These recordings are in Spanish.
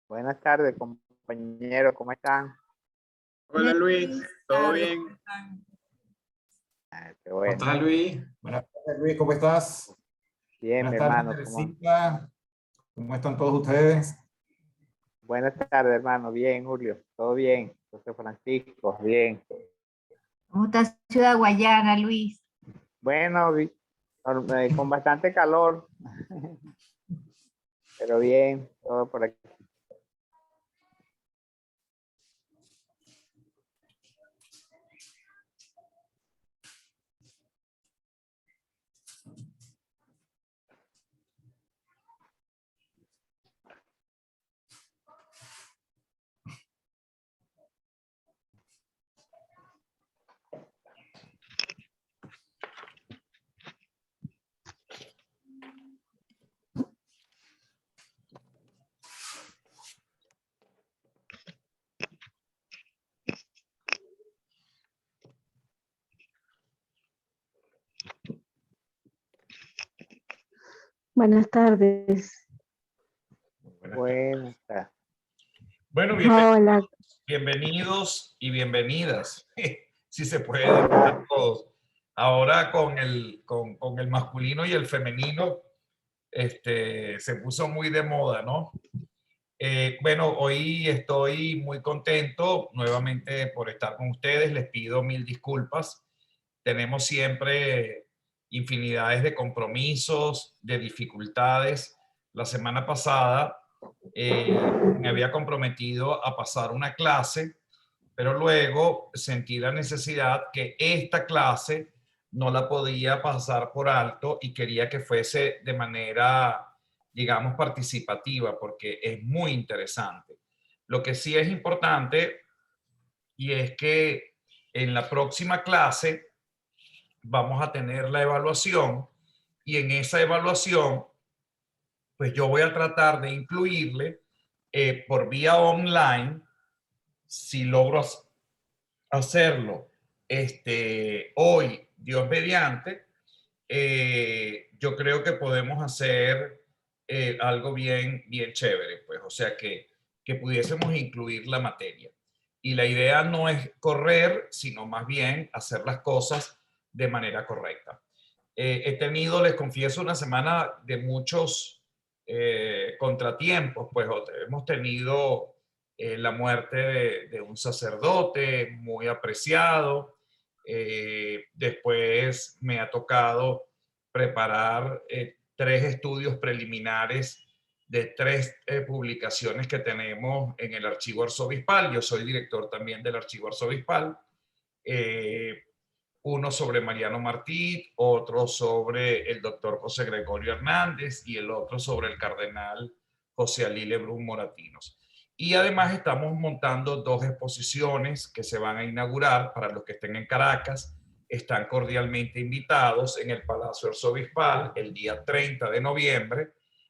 Buenas tardes, compañero, ¿cómo están? Hola Luis, Buenas ¿todo tardes, bien? ¿cómo están? Qué ¿Cómo bueno. estás, Luis? Buenas tardes, Luis, ¿cómo estás? Bien, mi Buenas tardes, hermano. Teresita. ¿Cómo están todos ustedes? Buenas tardes, hermano. Bien, Julio. Todo bien. José Francisco, bien. ¿Cómo está Ciudad Guayana, Luis? Bueno, con bastante calor, pero bien, todo por aquí. Buenas tardes. Buenas tardes. Bueno, Hola. bienvenidos y bienvenidas. Si se puede decir a todos. Ahora con el masculino y el femenino, se puso muy de moda, ¿no? Bueno, hoy estoy muy contento nuevamente por estar con ustedes. Les pido mil disculpas. Tenemos siempre infinidades de compromisos, de dificultades. La semana pasada me había comprometido a pasar una clase, pero luego sentí la necesidad que esta clase no la podía pasar por alto y quería que fuese de manera, digamos, participativa, porque es muy interesante. Lo que sí es importante y es que en la próxima clase vamos a tener la evaluación y en esa evaluación, pues yo voy a tratar de incluirle por vía online, si logro hacerlo hoy, Dios mediante, yo creo que podemos hacer algo bien chévere, pues, o sea que pudiésemos incluir la materia. Y la idea no es correr, sino más bien hacer las cosas de manera correcta. He tenido, les confieso, una semana de muchos contratiempos, pues hemos tenido la muerte de un sacerdote muy apreciado. Después me ha tocado preparar 3 estudios preliminares de 3 publicaciones que tenemos en el Archivo Arzobispal. Yo soy director también del Archivo Arzobispal. Uno sobre Mariano Martí, otro sobre el doctor José Gregorio Hernández y el otro sobre el cardenal José Alí Lebrun Moratinos. Y además estamos montando 2 exposiciones que se van a inaugurar para los que estén en Caracas. Están cordialmente invitados en el Palacio Arzobispal el día 30 de noviembre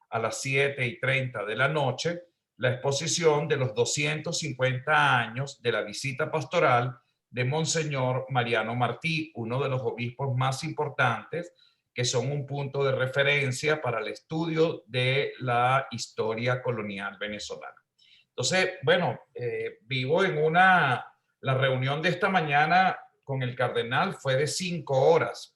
a las 7:30 de la noche, la exposición de los 250 años de la visita pastoral de Monseñor Mariano Martí, uno de los obispos más importantes, que son un punto de referencia para el estudio de la historia colonial venezolana. Entonces, bueno, vivo en la reunión de esta mañana con el cardenal fue de 5 horas.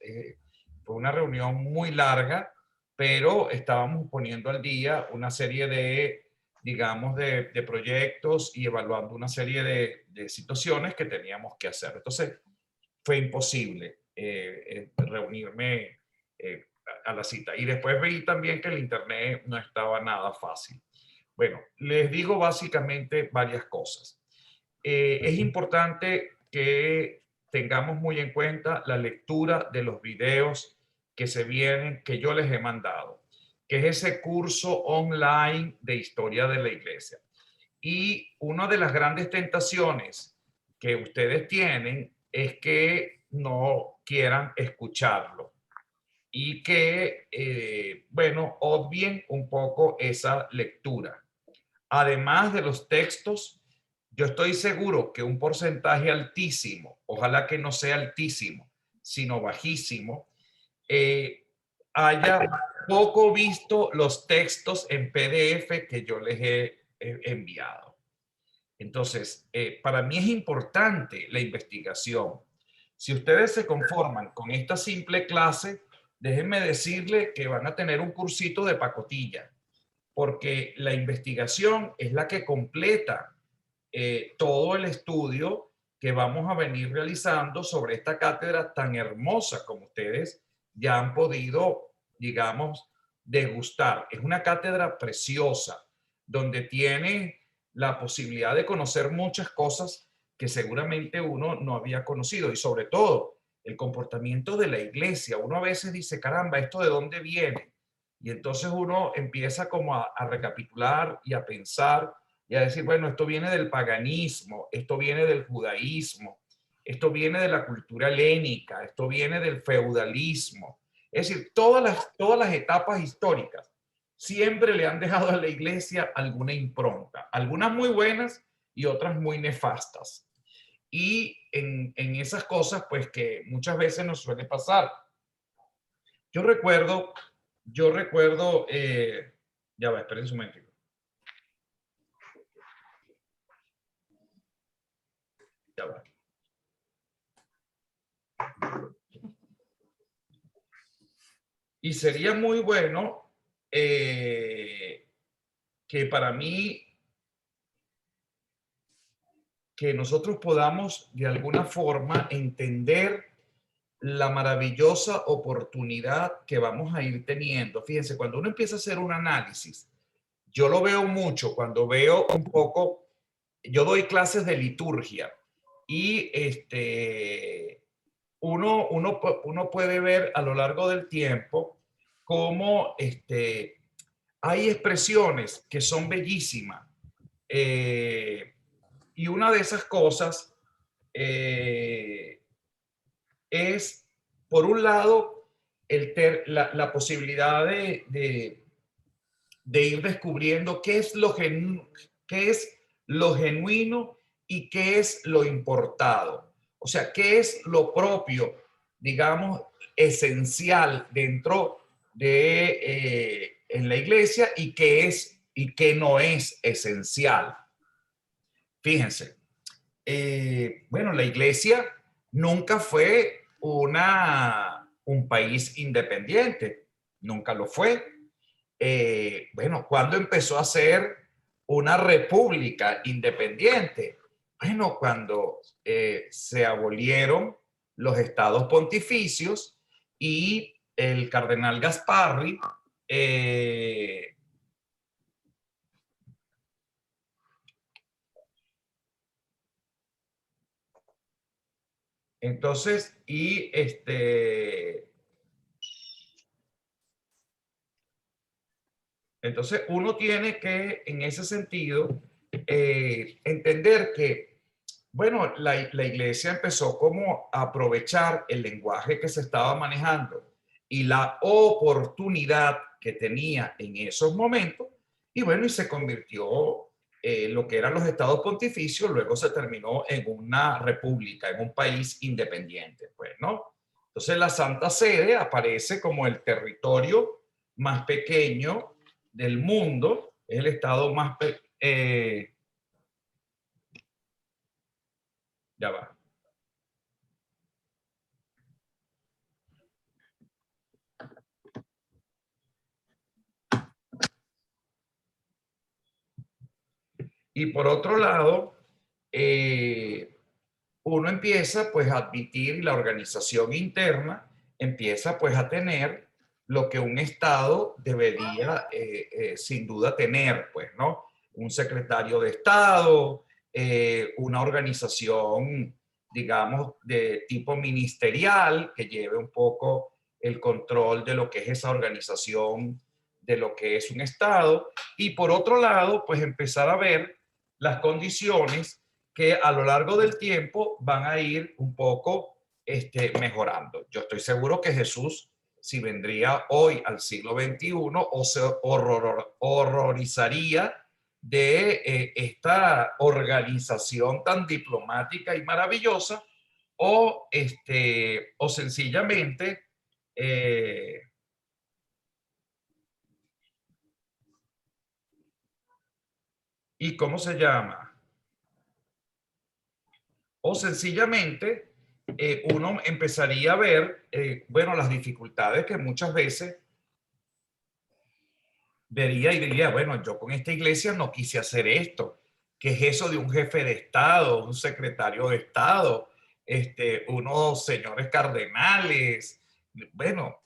Fue una reunión muy larga, pero estábamos poniendo al día una serie de, digamos, de proyectos y evaluando una serie de situaciones que teníamos que hacer. Entonces, fue imposible reunirme a la cita. Y después vi también que el internet no estaba nada fácil. Bueno, les digo básicamente varias cosas. Es importante que tengamos muy en cuenta la lectura de los videos que se vienen, que yo les he mandado, que es ese curso online de historia de la iglesia. Y una de las grandes tentaciones que ustedes tienen es que no quieran escucharlo y que, bueno, obvien un poco esa lectura. Además de los textos, yo estoy seguro que un porcentaje altísimo, ojalá que no sea altísimo, sino bajísimo, eh, haya poco visto los textos en PDF que yo les he enviado. Entonces, para mí es importante la investigación. Si ustedes se conforman con esta simple clase, déjenme decirle que van a tener un cursito de pacotilla, porque la investigación es la que completa todo el estudio que vamos a venir realizando sobre esta cátedra tan hermosa como ustedes ya han podido, digamos, degustar. Es una cátedra preciosa, donde tiene la posibilidad de conocer muchas cosas que seguramente uno no había conocido, y sobre todo el comportamiento de la iglesia. Uno a veces dice, caramba, ¿esto de dónde viene? Y entonces uno empieza como a recapitular y a pensar y a decir, bueno, esto viene del paganismo, esto viene del judaísmo, esto viene de la cultura helénica, esto viene del feudalismo. Es decir, todas las etapas históricas siempre le han dejado a la iglesia alguna impronta, algunas muy buenas y otras muy nefastas. Y en esas cosas, pues que muchas veces nos suele pasar. Yo recuerdo, ya va, esperen un momentito. Ya va. Y sería muy bueno que para mí, que nosotros podamos de alguna forma entender la maravillosa oportunidad que vamos a ir teniendo. Fíjense, cuando uno empieza a hacer un análisis, yo lo veo mucho cuando veo un poco, yo doy clases de liturgia y uno puede ver a lo largo del tiempo cómo hay expresiones que son bellísimas. Y una de esas cosas es, por un lado, la posibilidad de ir descubriendo qué es lo genuino y qué es lo importado. O sea, qué es lo propio, digamos, esencial dentro de en la iglesia y qué no es esencial. Fíjense, bueno, la iglesia nunca fue un país independiente, nunca lo fue. Bueno, ¿cuándo empezó a ser una república independiente? Bueno, cuando se abolieron los estados pontificios y el cardenal Gasparri entonces, entonces uno tiene que, en ese sentido, entender que, bueno, la iglesia empezó como a aprovechar el lenguaje que se estaba manejando y la oportunidad que tenía en esos momentos, y bueno, y se convirtió lo que eran los estados pontificios, luego se terminó en una república, en un país independiente, pues, ¿no? Entonces la Santa Sede aparece como el territorio más pequeño del mundo, es el estado más ya va. Y por otro lado, uno empieza pues a admitir, y la organización interna empieza pues a tener lo que un Estado debería sin duda tener, pues, ¿no? Un secretario de Estado, una organización, digamos, de tipo ministerial que lleve un poco el control de lo que es esa organización, de lo que es un Estado, y por otro lado, pues empezar a ver las condiciones que a lo largo del tiempo van a ir un poco mejorando. Yo estoy seguro que Jesús, si vendría hoy al siglo XXI, o se horrorizaría de esta organización tan diplomática y maravillosa, o sencillamente ¿Y cómo se llama? O sencillamente uno empezaría a ver, bueno, las dificultades que muchas veces vería y diría, bueno, yo con esta iglesia no quise hacer esto. ¿Qué es eso de un jefe de Estado, un secretario de Estado, unos señores cardenales? Bueno,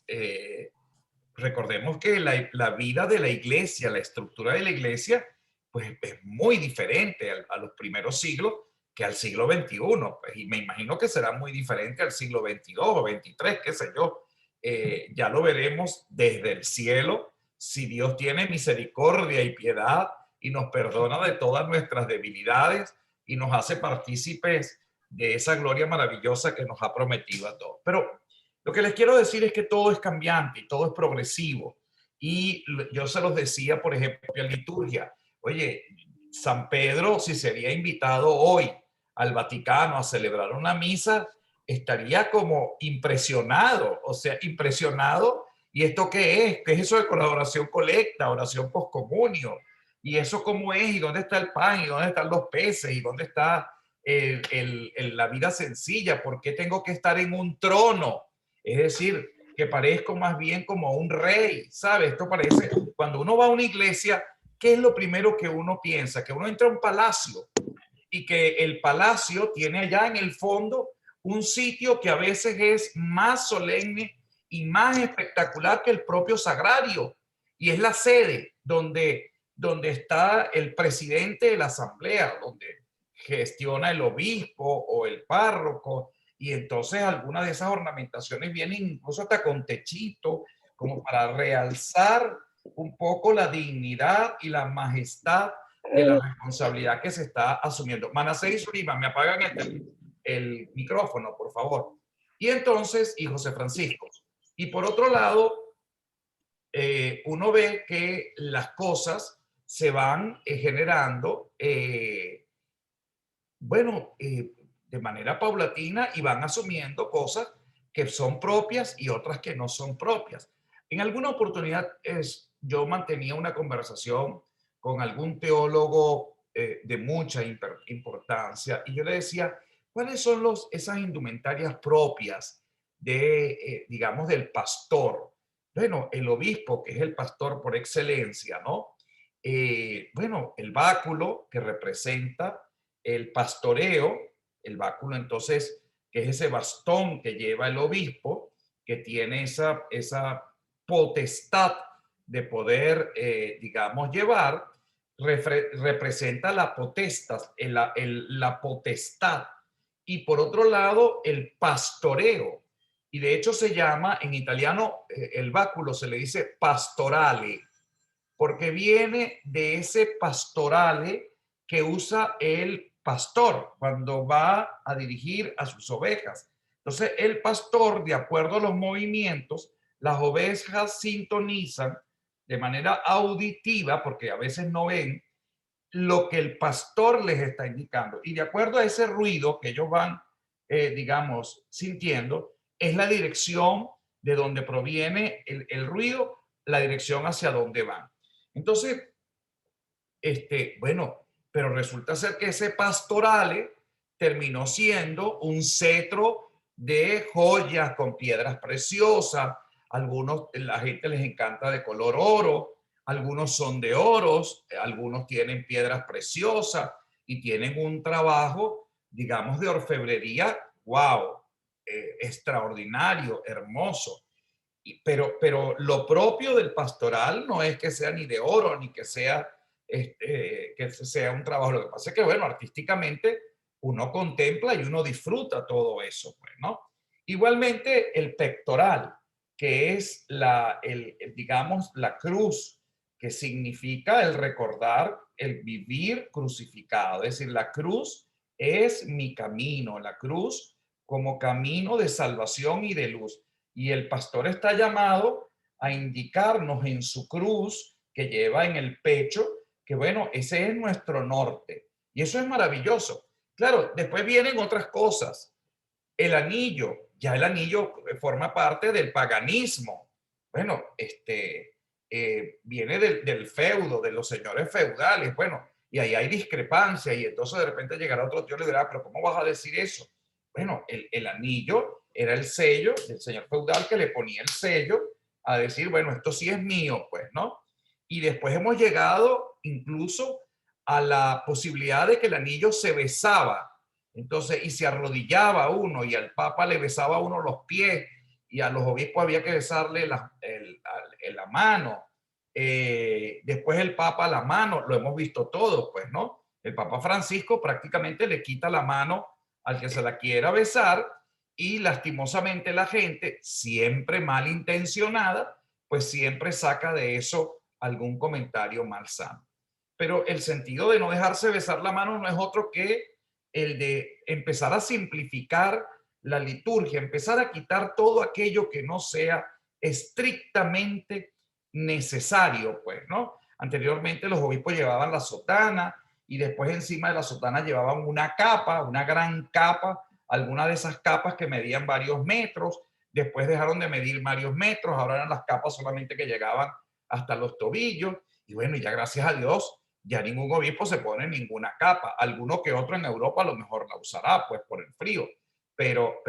recordemos que la vida de la iglesia, la estructura de la iglesia, pues es muy diferente a los primeros siglos que al siglo XXI. Pues, y me imagino que será muy diferente al siglo XXII o XXIII, qué sé yo. Ya lo veremos desde el cielo, si Dios tiene misericordia y piedad y nos perdona de todas nuestras debilidades y nos hace partícipes de esa gloria maravillosa que nos ha prometido a todos. Pero lo que les quiero decir es que todo es cambiante y todo es progresivo. Y yo se los decía, por ejemplo, en liturgia. Oye, San Pedro, si sería invitado hoy al Vaticano a celebrar una misa, estaría como impresionado, o sea, impresionado. ¿Y esto qué es? ¿Qué es eso de colaboración colecta, oración poscomunio? ¿Y eso cómo es? ¿Y dónde está el pan? ¿Y dónde están los peces? ¿Y dónde está la vida sencilla? ¿Por qué tengo que estar en un trono? Es decir, que parezco más bien como un rey, ¿sabes? Esto parece, cuando uno va a una iglesia, ¿qué es lo primero que uno piensa? Que uno entra a un palacio y que el palacio tiene allá en el fondo un sitio que a veces es más solemne y más espectacular que el propio sagrario. Y es la sede donde está el presidente de la asamblea, donde gestiona el obispo o el párroco. Y entonces algunas de esas ornamentaciones vienen incluso hasta con techito, como para realzar un poco la dignidad y la majestad de la responsabilidad que se está asumiendo. Manasé y Zulima, me apagan el micrófono, por favor. Y entonces, y José Francisco. Y por otro lado, uno ve que las cosas se van generando, bueno, de manera paulatina y van asumiendo cosas que son propias y otras que no son propias. En alguna oportunidad yo mantenía una conversación con algún teólogo de mucha importancia y yo le decía, ¿cuáles son esas indumentarias propias de, digamos, del pastor? Bueno, el obispo, que es el pastor por excelencia, ¿no? Bueno, el báculo que representa el pastoreo, el báculo entonces, que es ese bastón que lleva el obispo, que tiene esa potestad de poder, digamos, llevar, representa la potestad, la potestad. Y por otro lado, el pastoreo. Y de hecho se llama, en italiano, el báculo se le dice pastorale, porque viene de ese pastorale que usa el pastor cuando va a dirigir a sus ovejas. Entonces, el pastor, de acuerdo a los movimientos, las ovejas sintonizan de manera auditiva, porque a veces no ven, lo que el pastor les está indicando. Y de acuerdo a ese ruido que ellos van, digamos, sintiendo, es la dirección de donde proviene el ruido, la dirección hacia donde van. Entonces, bueno, pero resulta ser que ese pastorale terminó siendo un cetro de joyas con piedras preciosas. Algunos, la gente les encanta de color oro, algunos son de oros, algunos tienen piedras preciosas y tienen un trabajo, digamos, de orfebrería, wow, extraordinario, hermoso. Pero lo propio del pastoral no es que sea ni de oro, ni que sea, que sea un trabajo. Lo que pasa es que, bueno, artísticamente uno contempla y uno disfruta todo eso, pues, ¿no? Igualmente el pectoral, que es digamos, la cruz, que significa el recordar, el vivir crucificado. Es decir, la cruz es mi camino, la cruz como camino de salvación y de luz. Y el pastor está llamado a indicarnos en su cruz que lleva en el pecho que, bueno, ese es nuestro norte. Y eso es maravilloso. Claro, después vienen otras cosas. El anillo, ya el anillo forma parte del paganismo. Bueno, viene del feudo, de los señores feudales. Bueno, y ahí hay discrepancia, y entonces de repente llegará otro tío y le dirá, pero ¿cómo vas a decir eso? Bueno, el anillo era el sello del señor feudal que le ponía el sello a decir, bueno, esto sí es mío, pues, ¿no? Y después hemos llegado incluso a la posibilidad de que el anillo se besaba. Entonces, y se arrodillaba uno y al papa le besaba a uno los pies y a los obispos había que besarle la mano. Después el papa la mano, lo hemos visto todo, pues, ¿no? El papa Francisco prácticamente le quita la mano al que se la quiera besar y lastimosamente la gente, siempre malintencionada, pues siempre saca de eso algún comentario malsano. Pero el sentido de no dejarse besar la mano no es otro que el de empezar a simplificar la liturgia, empezar a quitar todo aquello que no sea estrictamente necesario, pues, ¿no? Anteriormente los obispos llevaban la sotana y después encima de la sotana llevaban una capa, una gran capa, alguna de esas capas que medían varios metros, después dejaron de medir varios metros, ahora eran las capas solamente que llegaban hasta los tobillos, y bueno, ya gracias a Dios, ya ningún obispo se pone ninguna capa, alguno que otro en Europa a lo mejor la usará, pues por el frío, pero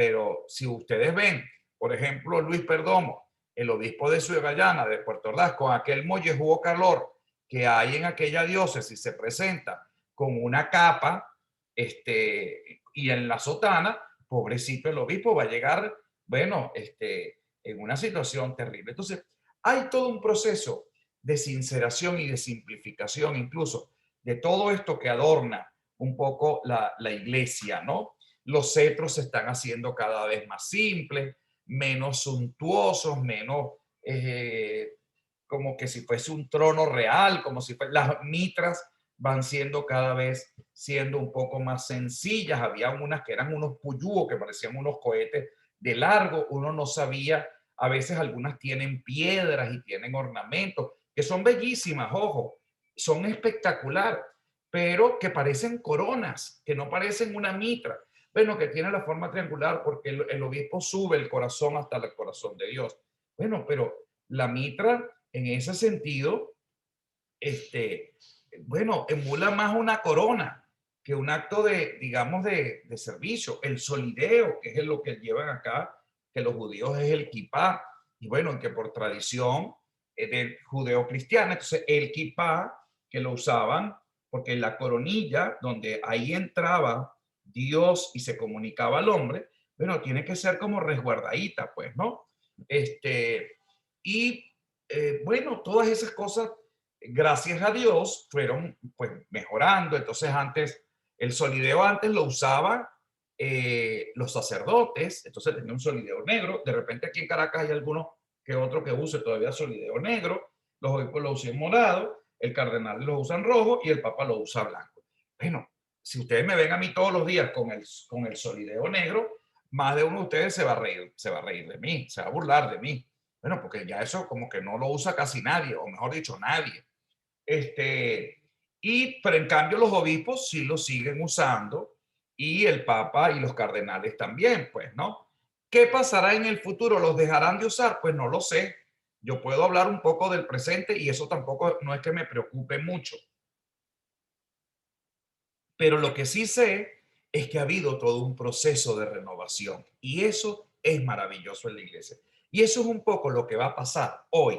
si ustedes ven, por ejemplo, Luis Perdomo, el obispo de Ciudad de Puerto Ordaz, con aquel mollejudo calor que hay en aquella diócesis, se presenta con una capa, y en la sotana, pobrecito el obispo va a llegar, bueno, en una situación terrible. Entonces, hay todo un proceso de sinceración y de simplificación, incluso de todo esto que adorna un poco la iglesia, ¿no? Los cetros se están haciendo cada vez más simples, menos suntuosos, menos como que si fuese un trono real, como si fuese, las mitras van siendo cada vez siendo un poco más sencillas. Había unas que eran unos puyúos que parecían unos cohetes de largo, uno no sabía, a veces algunas tienen piedras y tienen ornamentos, que son bellísimas, ojo, son espectacular, pero que parecen coronas, que no parecen una mitra. Bueno, que tiene la forma triangular porque el obispo sube el corazón hasta el corazón de Dios. Bueno, pero la mitra, en ese sentido, bueno, emula más una corona que un acto de, digamos, de servicio. El solideo, que es lo que llevan acá, que los judíos es el kipá, y bueno, que por tradición de judeo-cristiana, entonces el kipá, que lo usaban, porque la coronilla, donde ahí entraba Dios y se comunicaba al hombre, bueno, tiene que ser como resguardadita, pues, ¿no? Bueno, todas esas cosas, gracias a Dios, fueron pues mejorando. Entonces antes, el solideo antes lo usaban los sacerdotes, entonces tenía un solideo negro. De repente aquí en Caracas hay alguno que otro que use todavía solideo negro, los obispos lo usan morado, el cardenal lo usan rojo y el papa lo usa blanco. Bueno, si ustedes me ven a mí todos los días con el solideo negro, más de uno de ustedes se va a reír de mí, se va a burlar de mí. Bueno, porque ya eso como que no lo usa casi nadie, o mejor dicho, nadie. Pero en cambio los obispos sí lo siguen usando y el papa y los cardenales también, pues, ¿no? ¿Qué pasará en el futuro? ¿Los dejarán de usar? Pues no lo sé. Yo puedo hablar un poco del presente y eso tampoco no es que me preocupe mucho. Pero lo que sí sé es que ha habido todo un proceso de renovación y eso es maravilloso en la iglesia. Y eso es un poco lo que va a pasar hoy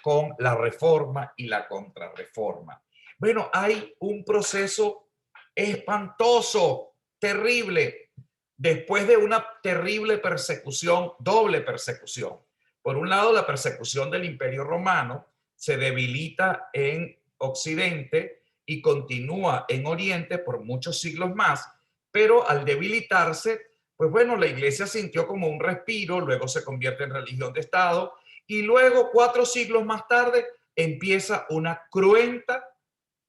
con la reforma y la contrarreforma. Bueno, hay un proceso espantoso, terrible, después de una terrible persecución, doble persecución. Por un lado, la persecución del Imperio Romano se debilita en Occidente y continúa en Oriente por muchos siglos más, pero al debilitarse, pues bueno, la iglesia sintió como un respiro, luego se convierte en religión de Estado y luego 4 siglos más tarde empieza una cruenta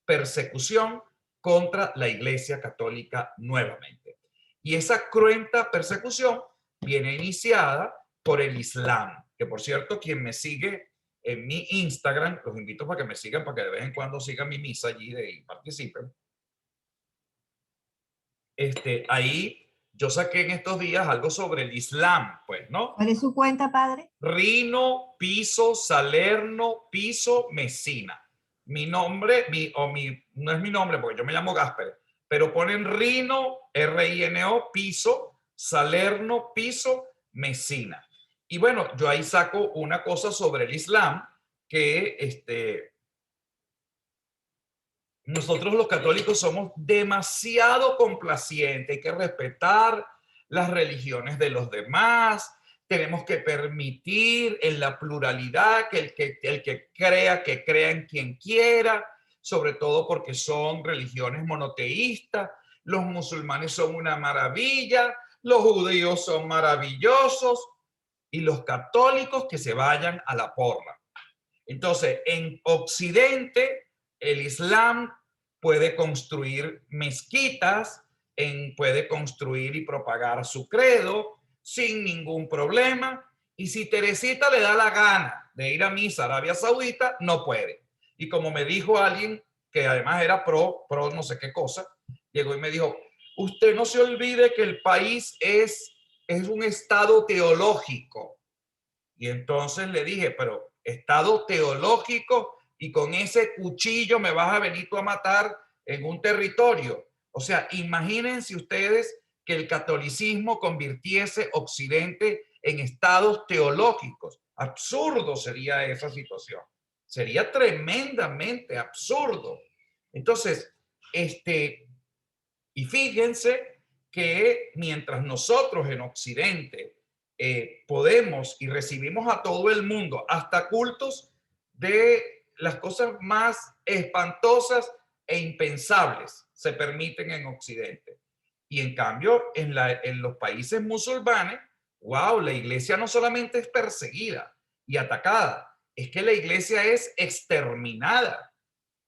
persecución contra la iglesia católica nuevamente. Y esa cruenta persecución viene iniciada por el Islam, que por cierto, quien me sigue en mi Instagram, los invito para que me sigan, para que de vez en cuando sigan mi misa allí y participen. Ahí yo saqué en estos días algo sobre el Islam, pues, ¿no? ¿Cuál es su cuenta, padre? Rino, Piso, Salerno, Piso, Mesina. mi nombre, no es mi nombre porque yo me llamo Gasper, pero ponen Rino, R-I-N-O, Piso, Salerno, Piso, Mesina. Y bueno, yo ahí saco una cosa sobre el Islam que nosotros los católicos somos demasiado complacientes, hay que respetar las religiones de los demás, tenemos que permitir en la pluralidad que el que crea en quien quiera, sobre todo porque son religiones monoteístas, los musulmanes son una maravilla, los judíos son maravillosos y los católicos que se vayan a la porra. Entonces, en Occidente, el Islam puede construir mezquitas, puede construir y propagar su credo sin ningún problema. Y si Teresita le da la gana de ir a misa a Arabia Saudita, no puede. Y como me dijo alguien que además era pro no sé qué cosa, llegó y me dijo, usted no se olvide que el país es un estado teológico. Y entonces le dije, pero estado teológico y con ese cuchillo me vas a venir tú a matar en un territorio. O sea, imagínense ustedes que el catolicismo convirtiese Occidente en estados teológicos. Absurdo sería esa situación. Sería tremendamente absurdo. Entonces, y fíjense que mientras nosotros en Occidente podemos y recibimos a todo el mundo, hasta cultos de las cosas más espantosas e impensables se permiten en Occidente. Y en cambio, en los países musulmanes, wow, la iglesia no solamente es perseguida y atacada, es que la iglesia es exterminada.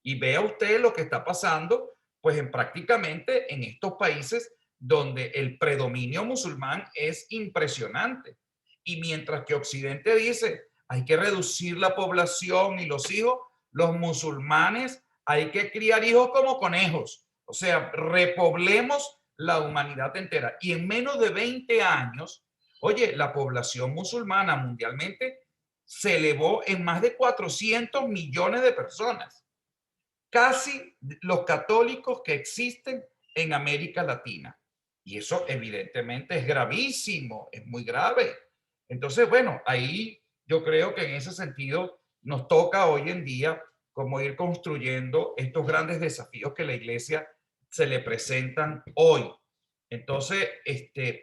Y vea usted lo que está pasando, pues prácticamente en estos países donde el predominio musulmán es impresionante. Y mientras que Occidente dice, hay que reducir la población y los hijos, los musulmanes hay que criar hijos como conejos. O sea, repoblemos la humanidad entera. Y en menos de 20 años, oye, la población musulmana mundialmente se elevó en más de 400 millones de personas. Casi los católicos que existen en América Latina. Y eso evidentemente es gravísimo, es muy grave. Entonces, bueno, ahí yo creo que en ese sentido nos toca hoy en día como ir construyendo estos grandes desafíos que la iglesia se le presentan hoy. Entonces,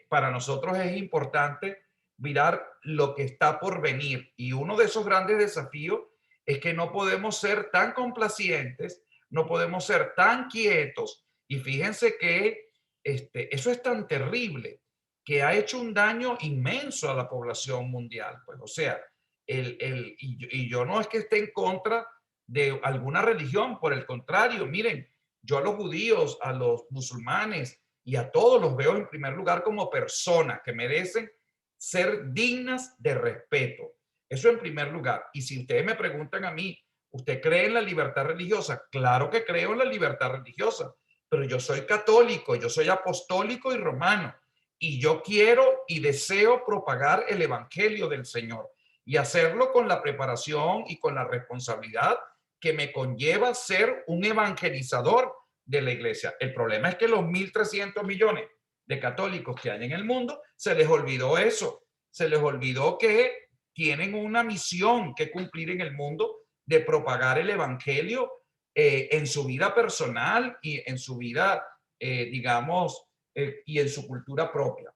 para nosotros es importante mirar lo que está por venir. Y uno de esos grandes desafíos es que no podemos ser tan complacientes, no podemos ser tan quietos. Y fíjense que eso es tan terrible que ha hecho un daño inmenso a la población mundial. Pues, o sea, y yo no es que esté en contra de alguna religión, por el contrario, miren, yo a los judíos, a los musulmanes y a todos los veo en primer lugar como personas que merecen ser dignas de respeto. Eso en primer lugar. Y si ustedes me preguntan a mí, ¿usted cree en la libertad religiosa? Claro que creo en la libertad religiosa, pero yo soy católico, yo soy apostólico y romano, y yo quiero y deseo propagar el evangelio del Señor y hacerlo con la preparación y con la responsabilidad que me conlleva ser un evangelizador de la iglesia. El problema es que los 1.300 millones de católicos que hay en el mundo, se les olvidó eso, se les olvidó que tienen una misión que cumplir en el mundo de propagar el evangelio en su vida personal y en su vida, digamos, y en su cultura propia.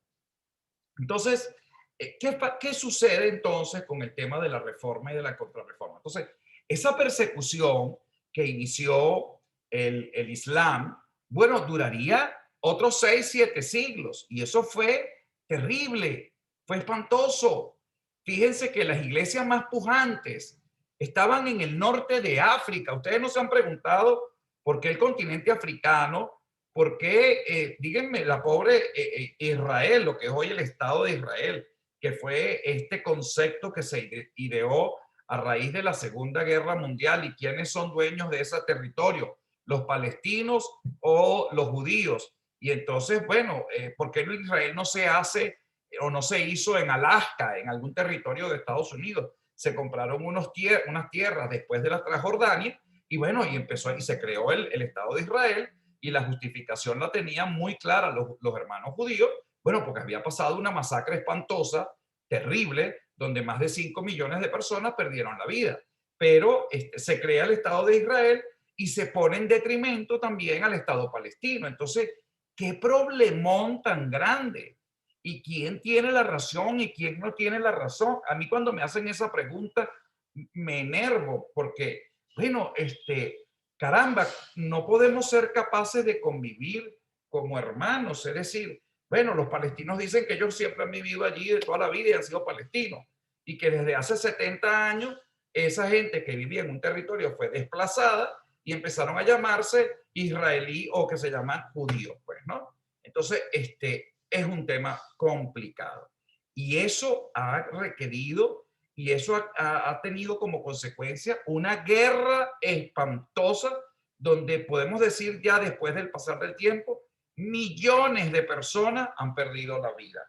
Entonces, ¿qué sucede entonces con el tema de la reforma y de la contrarreforma? Entonces, esa persecución que inició el Islam, bueno, duraría otros 6, 7 siglos. Y eso fue terrible, fue espantoso. Fíjense que las iglesias más pujantes estaban en el norte de África. Ustedes no se han preguntado por qué el continente africano, por qué, díganme, la pobre Israel, lo que es hoy el Estado de Israel, que fue este concepto que se ideó a raíz de la Segunda Guerra Mundial. ¿Y quiénes son dueños de ese territorio? ¿Los palestinos o los judíos? Y entonces, bueno, ¿por qué Israel no se hace o no se hizo en Alaska, en algún territorio de Estados Unidos? Se compraron unas tierras después de la Transjordania Y bueno, y empezó, y se creó el Estado de Israel, y la justificación la tenían muy clara los hermanos judíos, bueno, porque había pasado una masacre espantosa, terrible, donde más de 5 millones de personas perdieron la vida. Pero se crea el Estado de Israel y se pone en detrimento también al Estado palestino. Entonces, ¿qué problemón tan grande? ¿Y quién tiene la razón y quién no tiene la razón? A mí cuando me hacen esa pregunta me enervo porque, bueno, caramba, no podemos ser capaces de convivir como hermanos. Es decir, bueno, los palestinos dicen que ellos siempre han vivido allí de toda la vida y han sido palestinos y que desde hace 70 años esa gente que vivía en un territorio fue desplazada y empezaron a llamarse israelí o que se llaman judíos, pues, ¿no? Entonces, es un tema complicado. Y eso ha requerido, y eso ha tenido como consecuencia una guerra espantosa, donde podemos decir ya después del pasar del tiempo, millones de personas han perdido la vida.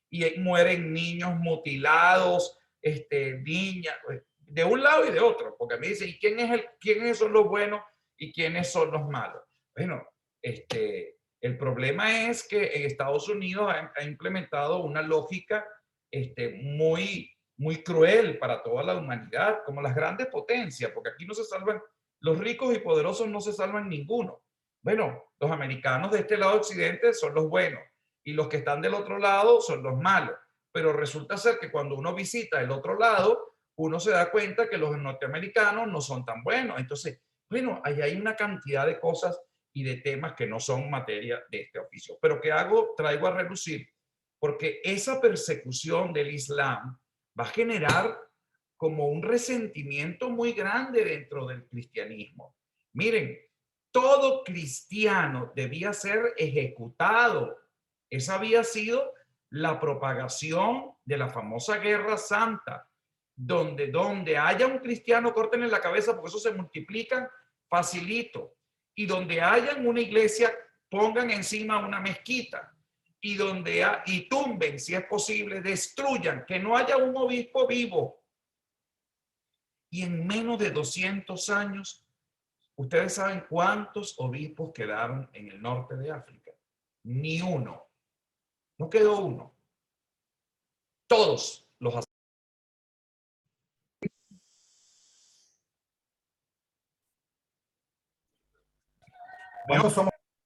Y mueren niños mutilados, niñas, de un lado y de otro, porque me dicen, ¿y quiénes son los buenos y quiénes son los malos? Bueno, el problema es que en Estados Unidos ha implementado una lógica muy, muy cruel para toda la humanidad, como las grandes potencias, porque aquí no se salvan, los ricos y poderosos no se salvan ninguno. Bueno, los americanos de este lado occidente son los buenos y los que están del otro lado son los malos. Pero resulta ser que cuando uno visita el otro lado, uno se da cuenta que los norteamericanos no son tan buenos. Entonces, bueno, ahí hay una cantidad de cosas y de temas que no son materia de este oficio. Pero que traigo a relucir, porque esa persecución del Islam va a generar como un resentimiento muy grande dentro del cristianismo. Miren, todo cristiano debía ser ejecutado. Esa había sido la propagación de la famosa Guerra Santa, donde haya un cristiano, córtenle la cabeza porque eso se multiplica facilito. Y donde haya una iglesia, pongan encima una mezquita. Y tumben, si es posible, destruyan, que no haya un obispo vivo. Y en menos de 200 años, ¿ustedes saben cuántos obispos quedaron en el norte de África? Ni uno. No quedó uno. Todos los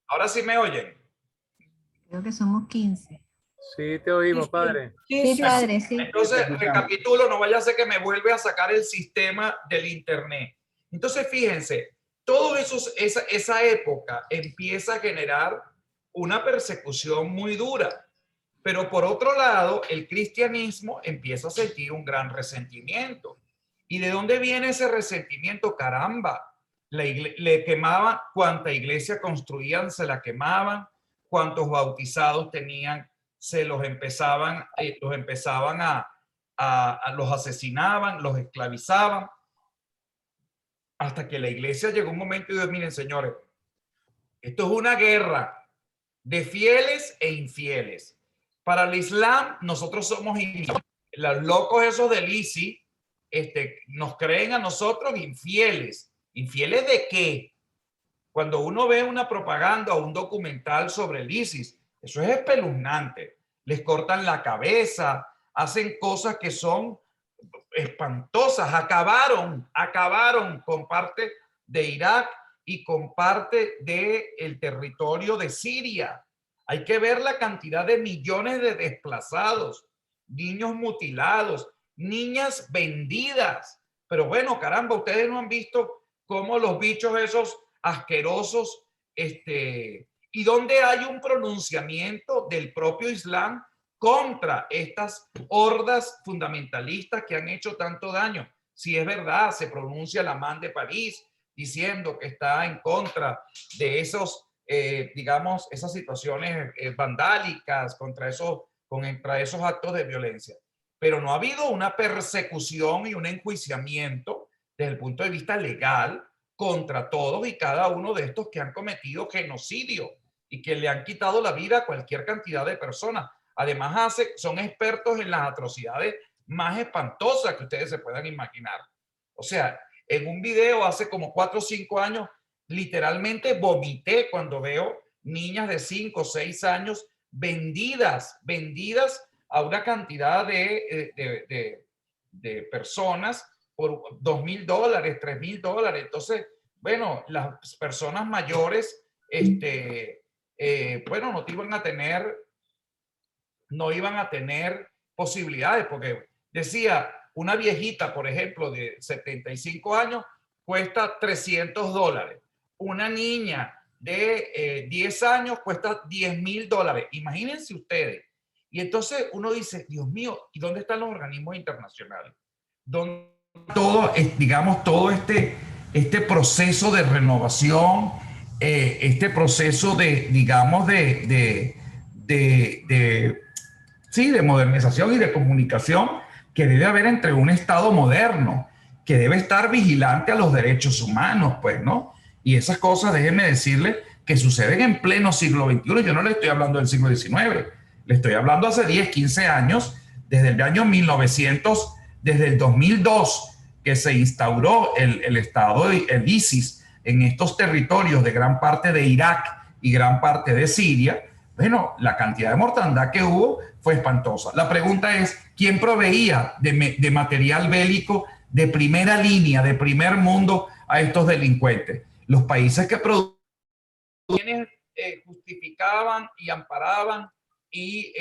Ahora sí me oyen. Creo que somos 15. Sí, te oímos, padre. Sí, padre, sí. Entonces, recapitulo, no vaya a ser que me vuelva a sacar el sistema del internet. Entonces, fíjense, todo esa época empieza a generar una persecución muy dura. Pero por otro lado, el cristianismo empieza a sentir un gran resentimiento. ¿Y de dónde viene ese resentimiento? Caramba, le quemaban, cuánta iglesia construían, se la quemaban, cuántos bautizados tenían, se los empezaban los asesinaban, los esclavizaban, hasta que la iglesia llegó un momento y dijo, miren señores, esto es una guerra de fieles e infieles. Para el Islam, nosotros somos infieles. Los locos esos del ISIS nos creen a nosotros infieles. ¿Infieles de qué? Cuando uno ve una propaganda o un documental sobre el ISIS, eso es espeluznante. Les cortan la cabeza, hacen cosas que son espantosas. Acabaron con parte de Irak y con parte del territorio de Siria. Hay que ver la cantidad de millones de desplazados, niños mutilados, niñas vendidas. Pero bueno, caramba, ustedes no han visto cómo los bichos esos asquerosos, y donde hay un pronunciamiento del propio Islam contra estas hordas fundamentalistas que han hecho tanto daño. Si es verdad, se pronuncia la Man de París diciendo que está en contra de esos, digamos, esas situaciones vandálicas, contra esos actos de violencia. Pero no ha habido una persecución y un enjuiciamiento desde el punto de vista legal contra todos y cada uno de estos que han cometido genocidio y que le han quitado la vida a cualquier cantidad de personas. Además, son expertos en las atrocidades más espantosas que ustedes se puedan imaginar. O sea, En un video hace como 4 o 5 años, literalmente vomité cuando veo niñas de 5 o 6 años vendidas a una cantidad de personas por $2,000, $3,000. Entonces, bueno, las personas mayores, bueno, no iban a tener posibilidades, porque decía, una viejita, por ejemplo, de 75 años, cuesta $300. Una niña de 10 años cuesta $10,000. Imagínense ustedes. Y entonces uno dice, Dios mío, ¿y dónde están los organismos internacionales? ¿Dónde todo, digamos, todo este proceso de renovación, este proceso digamos, sí, de modernización y de comunicación que debe haber entre un Estado moderno, que debe estar vigilante a los derechos humanos, pues, ¿no? Y esas cosas, déjenme decirle, que suceden en pleno siglo XXI. Yo no le estoy hablando del siglo XIX, le estoy hablando hace 10, 15 años, desde el año 1900, desde el 2002, que se instauró el Estado, el ISIS, en estos territorios de gran parte de Irak y gran parte de Siria. Bueno, la cantidad de mortandad que hubo fue espantosa. La pregunta es, ¿quién proveía de material bélico de primera línea, de primer mundo a estos delincuentes? Los países que producían, justificaban y amparaban y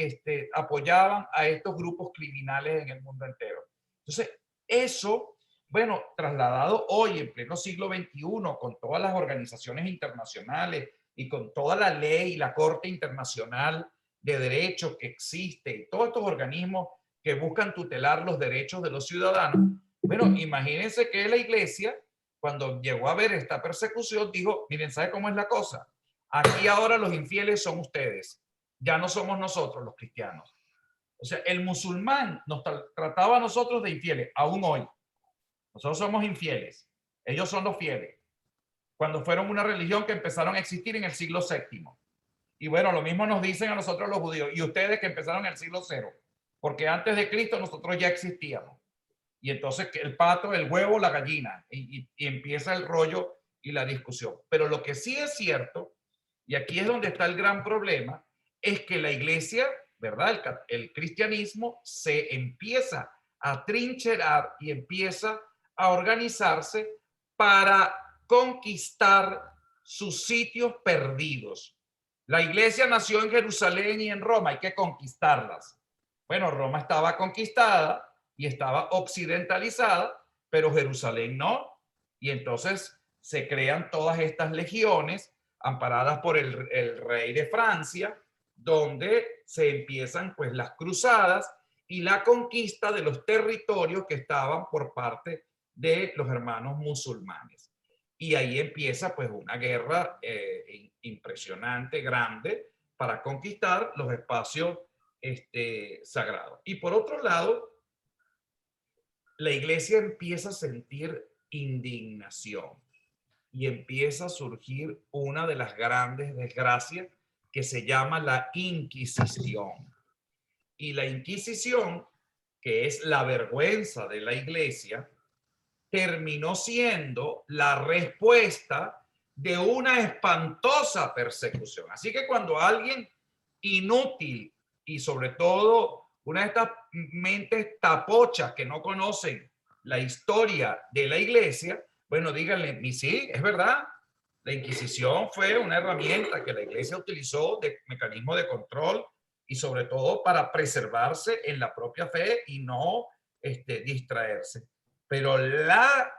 apoyaban a estos grupos criminales en el mundo entero. Entonces, eso, bueno, trasladado hoy en pleno siglo XXI, con todas las organizaciones internacionales y con toda la ley y la Corte Internacional de Derechos que existe, y todos estos organismos que buscan tutelar los derechos de los ciudadanos, bueno, imagínense que la Iglesia, cuando llegó a ver esta persecución, dijo, miren, ¿sabe cómo es la cosa? Aquí ahora los infieles son ustedes, ya no somos nosotros los cristianos. O sea, el musulmán nos trataba a nosotros de infieles, aún hoy. Nosotros somos infieles, ellos son los fieles. Cuando fueron una religión que empezaron a existir en el siglo VII. Y bueno, lo mismo nos dicen a nosotros los judíos, y ustedes que empezaron en el siglo cero, porque antes de Cristo nosotros ya existíamos. Y entonces el pato, el huevo, la gallina, y empieza el rollo y la discusión. Pero lo que sí es cierto, y aquí es donde está el gran problema, es que la iglesia, ¿verdad? El cristianismo se empieza a trincherar y empieza a organizarse para conquistar sus sitios perdidos. La iglesia nació en Jerusalén y en Roma, hay que conquistarlas. Bueno, Roma estaba conquistada y estaba occidentalizada, pero Jerusalén no. Y entonces se crean todas estas legiones amparadas por el rey de Francia, donde se empiezan pues las cruzadas y la conquista de los territorios que estaban por parte de los hermanos musulmanes. Y ahí empieza pues una guerra impresionante, grande, para conquistar los espacios sagrados. Y por otro lado, la iglesia empieza a sentir indignación y empieza a surgir una de las grandes desgracias que se llama la Inquisición. Y la Inquisición, que es la vergüenza de la iglesia, terminó siendo la respuesta de una espantosa persecución. Así que cuando alguien inútil y sobre todo una de estas mentes tapochas que no conocen la historia de la iglesia, bueno, díganle, y sí, es verdad, la Inquisición fue una herramienta que la iglesia utilizó de mecanismo de control y sobre todo para preservarse en la propia fe y no distraerse. Pero la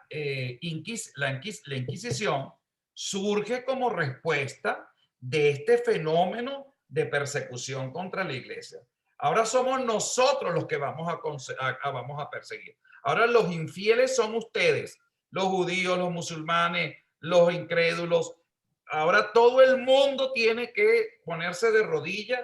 Inquisición surge como respuesta de este fenómeno de persecución contra la iglesia. Ahora somos nosotros los que vamos a perseguir. Ahora los infieles son ustedes, los judíos, los musulmanes, los incrédulos. Ahora todo el mundo tiene que ponerse de rodillas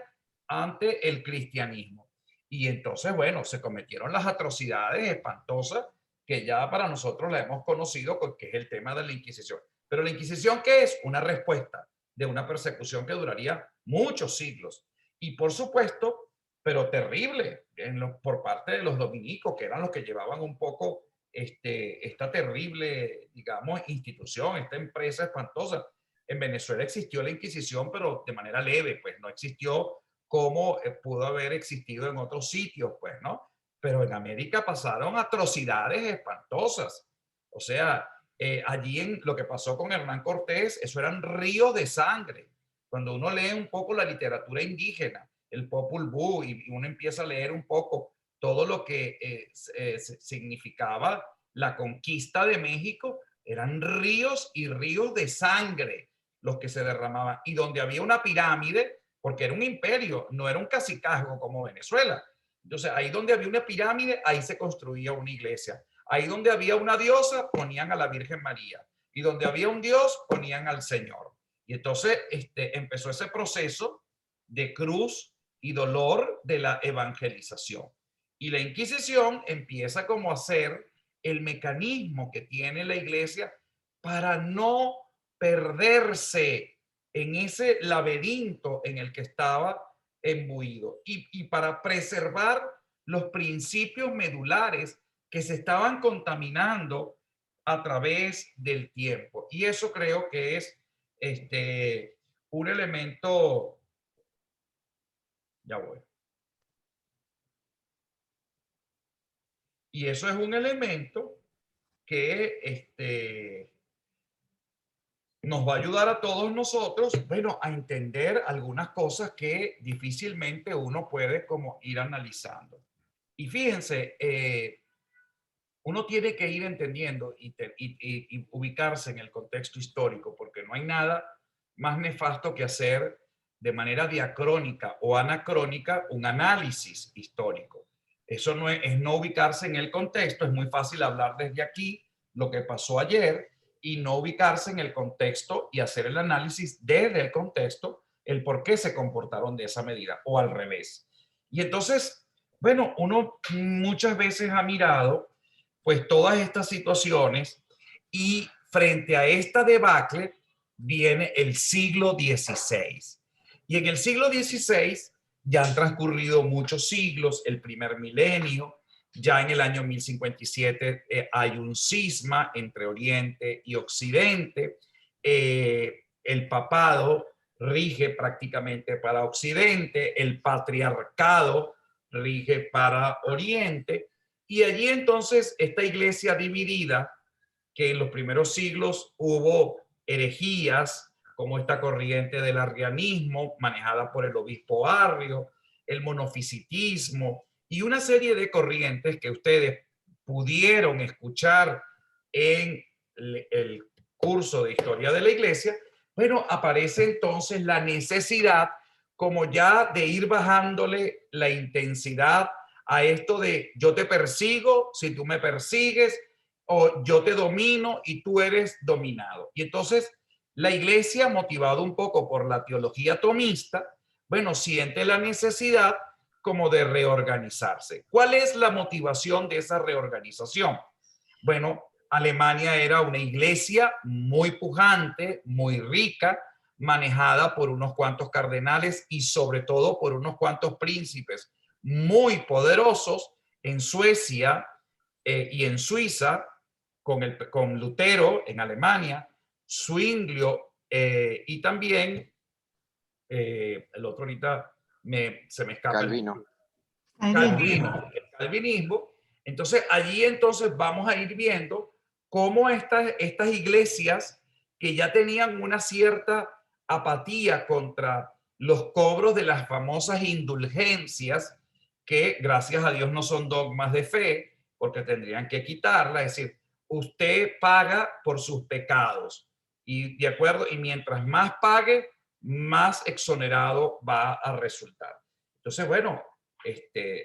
ante el cristianismo. Y entonces, bueno, se cometieron las atrocidades espantosas que ya para nosotros la hemos conocido, que es el tema de la Inquisición. Pero la Inquisición, ¿qué es? Una respuesta de una persecución que duraría muchos siglos. Y por supuesto, pero terrible por parte de los dominicos, que eran los que llevaban un poco esta terrible, digamos, institución, esta empresa espantosa. En Venezuela existió la Inquisición, pero de manera leve, pues no existió como pudo haber existido en otros sitios, pues, ¿no? Pero en América pasaron atrocidades espantosas. O sea, allí en lo que pasó con Hernán Cortés, eso eran ríos de sangre. Cuando uno lee un poco la literatura indígena, el Popol Vuh, y uno empieza a leer un poco todo lo que significaba la conquista de México, eran ríos y ríos de sangre los que se derramaban. Y donde había una pirámide, porque era un imperio, no era un cacicazgo como Venezuela. Entonces, ahí donde había una pirámide, ahí se construía una iglesia. Ahí donde había una diosa, ponían a la Virgen María. Y donde había un dios, ponían al Señor. Y entonces empezó ese proceso de cruz y dolor de la evangelización. Y la Inquisición empieza como a ser el mecanismo que tiene la iglesia para no perderse en ese laberinto en el que estaba embuido y para preservar los principios medulares que se estaban contaminando a través del tiempo. Y eso creo que es un elemento. Ya voy. Y eso es un elemento que nos va a ayudar a todos nosotros, bueno, a entender algunas cosas que difícilmente uno puede como ir analizando. Y fíjense, uno tiene que ir entendiendo y ubicarse en el contexto histórico, porque no hay nada más nefasto que hacer de manera diacrónica o anacrónica un análisis histórico. Eso no es no ubicarse en el contexto. Es muy fácil hablar desde aquí lo que pasó ayer y no ubicarse en el contexto y hacer el análisis desde el contexto, el por qué se comportaron de esa medida o al revés. Y entonces, bueno, uno muchas veces ha mirado pues todas estas situaciones y frente a esta debacle viene el siglo XVI. Y en el siglo XVI ya han transcurrido muchos siglos, el primer milenio, ya en el año 1057 hay un cisma entre Oriente y Occidente, el papado rige prácticamente para Occidente, el patriarcado rige para Oriente, y allí entonces esta iglesia dividida, que en los primeros siglos hubo herejías, como esta corriente del arrianismo manejada por el obispo Arrio, el monofisitismo y una serie de corrientes que ustedes pudieron escuchar en el curso de historia de la iglesia. Bueno, aparece entonces la necesidad como ya de ir bajándole la intensidad a esto de yo te persigo si tú me persigues, o yo te domino y tú eres dominado. Y entonces la iglesia, motivado un poco por la teología tomista, bueno, siente la necesidad como de reorganizarse. ¿Cuál es la motivación de esa reorganización? Bueno, Alemania era una iglesia muy pujante, muy rica, manejada por unos cuantos cardenales y sobre todo por unos cuantos príncipes muy poderosos. En Suecia y en Suiza, con Lutero en Alemania, Zwinglio y también el otro ahorita se me escapa. Calvino. Calvino, el calvinismo. Entonces allí entonces vamos a ir viendo cómo estas iglesias que ya tenían una cierta apatía contra los cobros de las famosas indulgencias, que gracias a Dios no son dogmas de fe, porque tendrían que quitarla, es decir, usted paga por sus pecados y de acuerdo, y mientras más pague, más exonerado va a resultar. Entonces, bueno,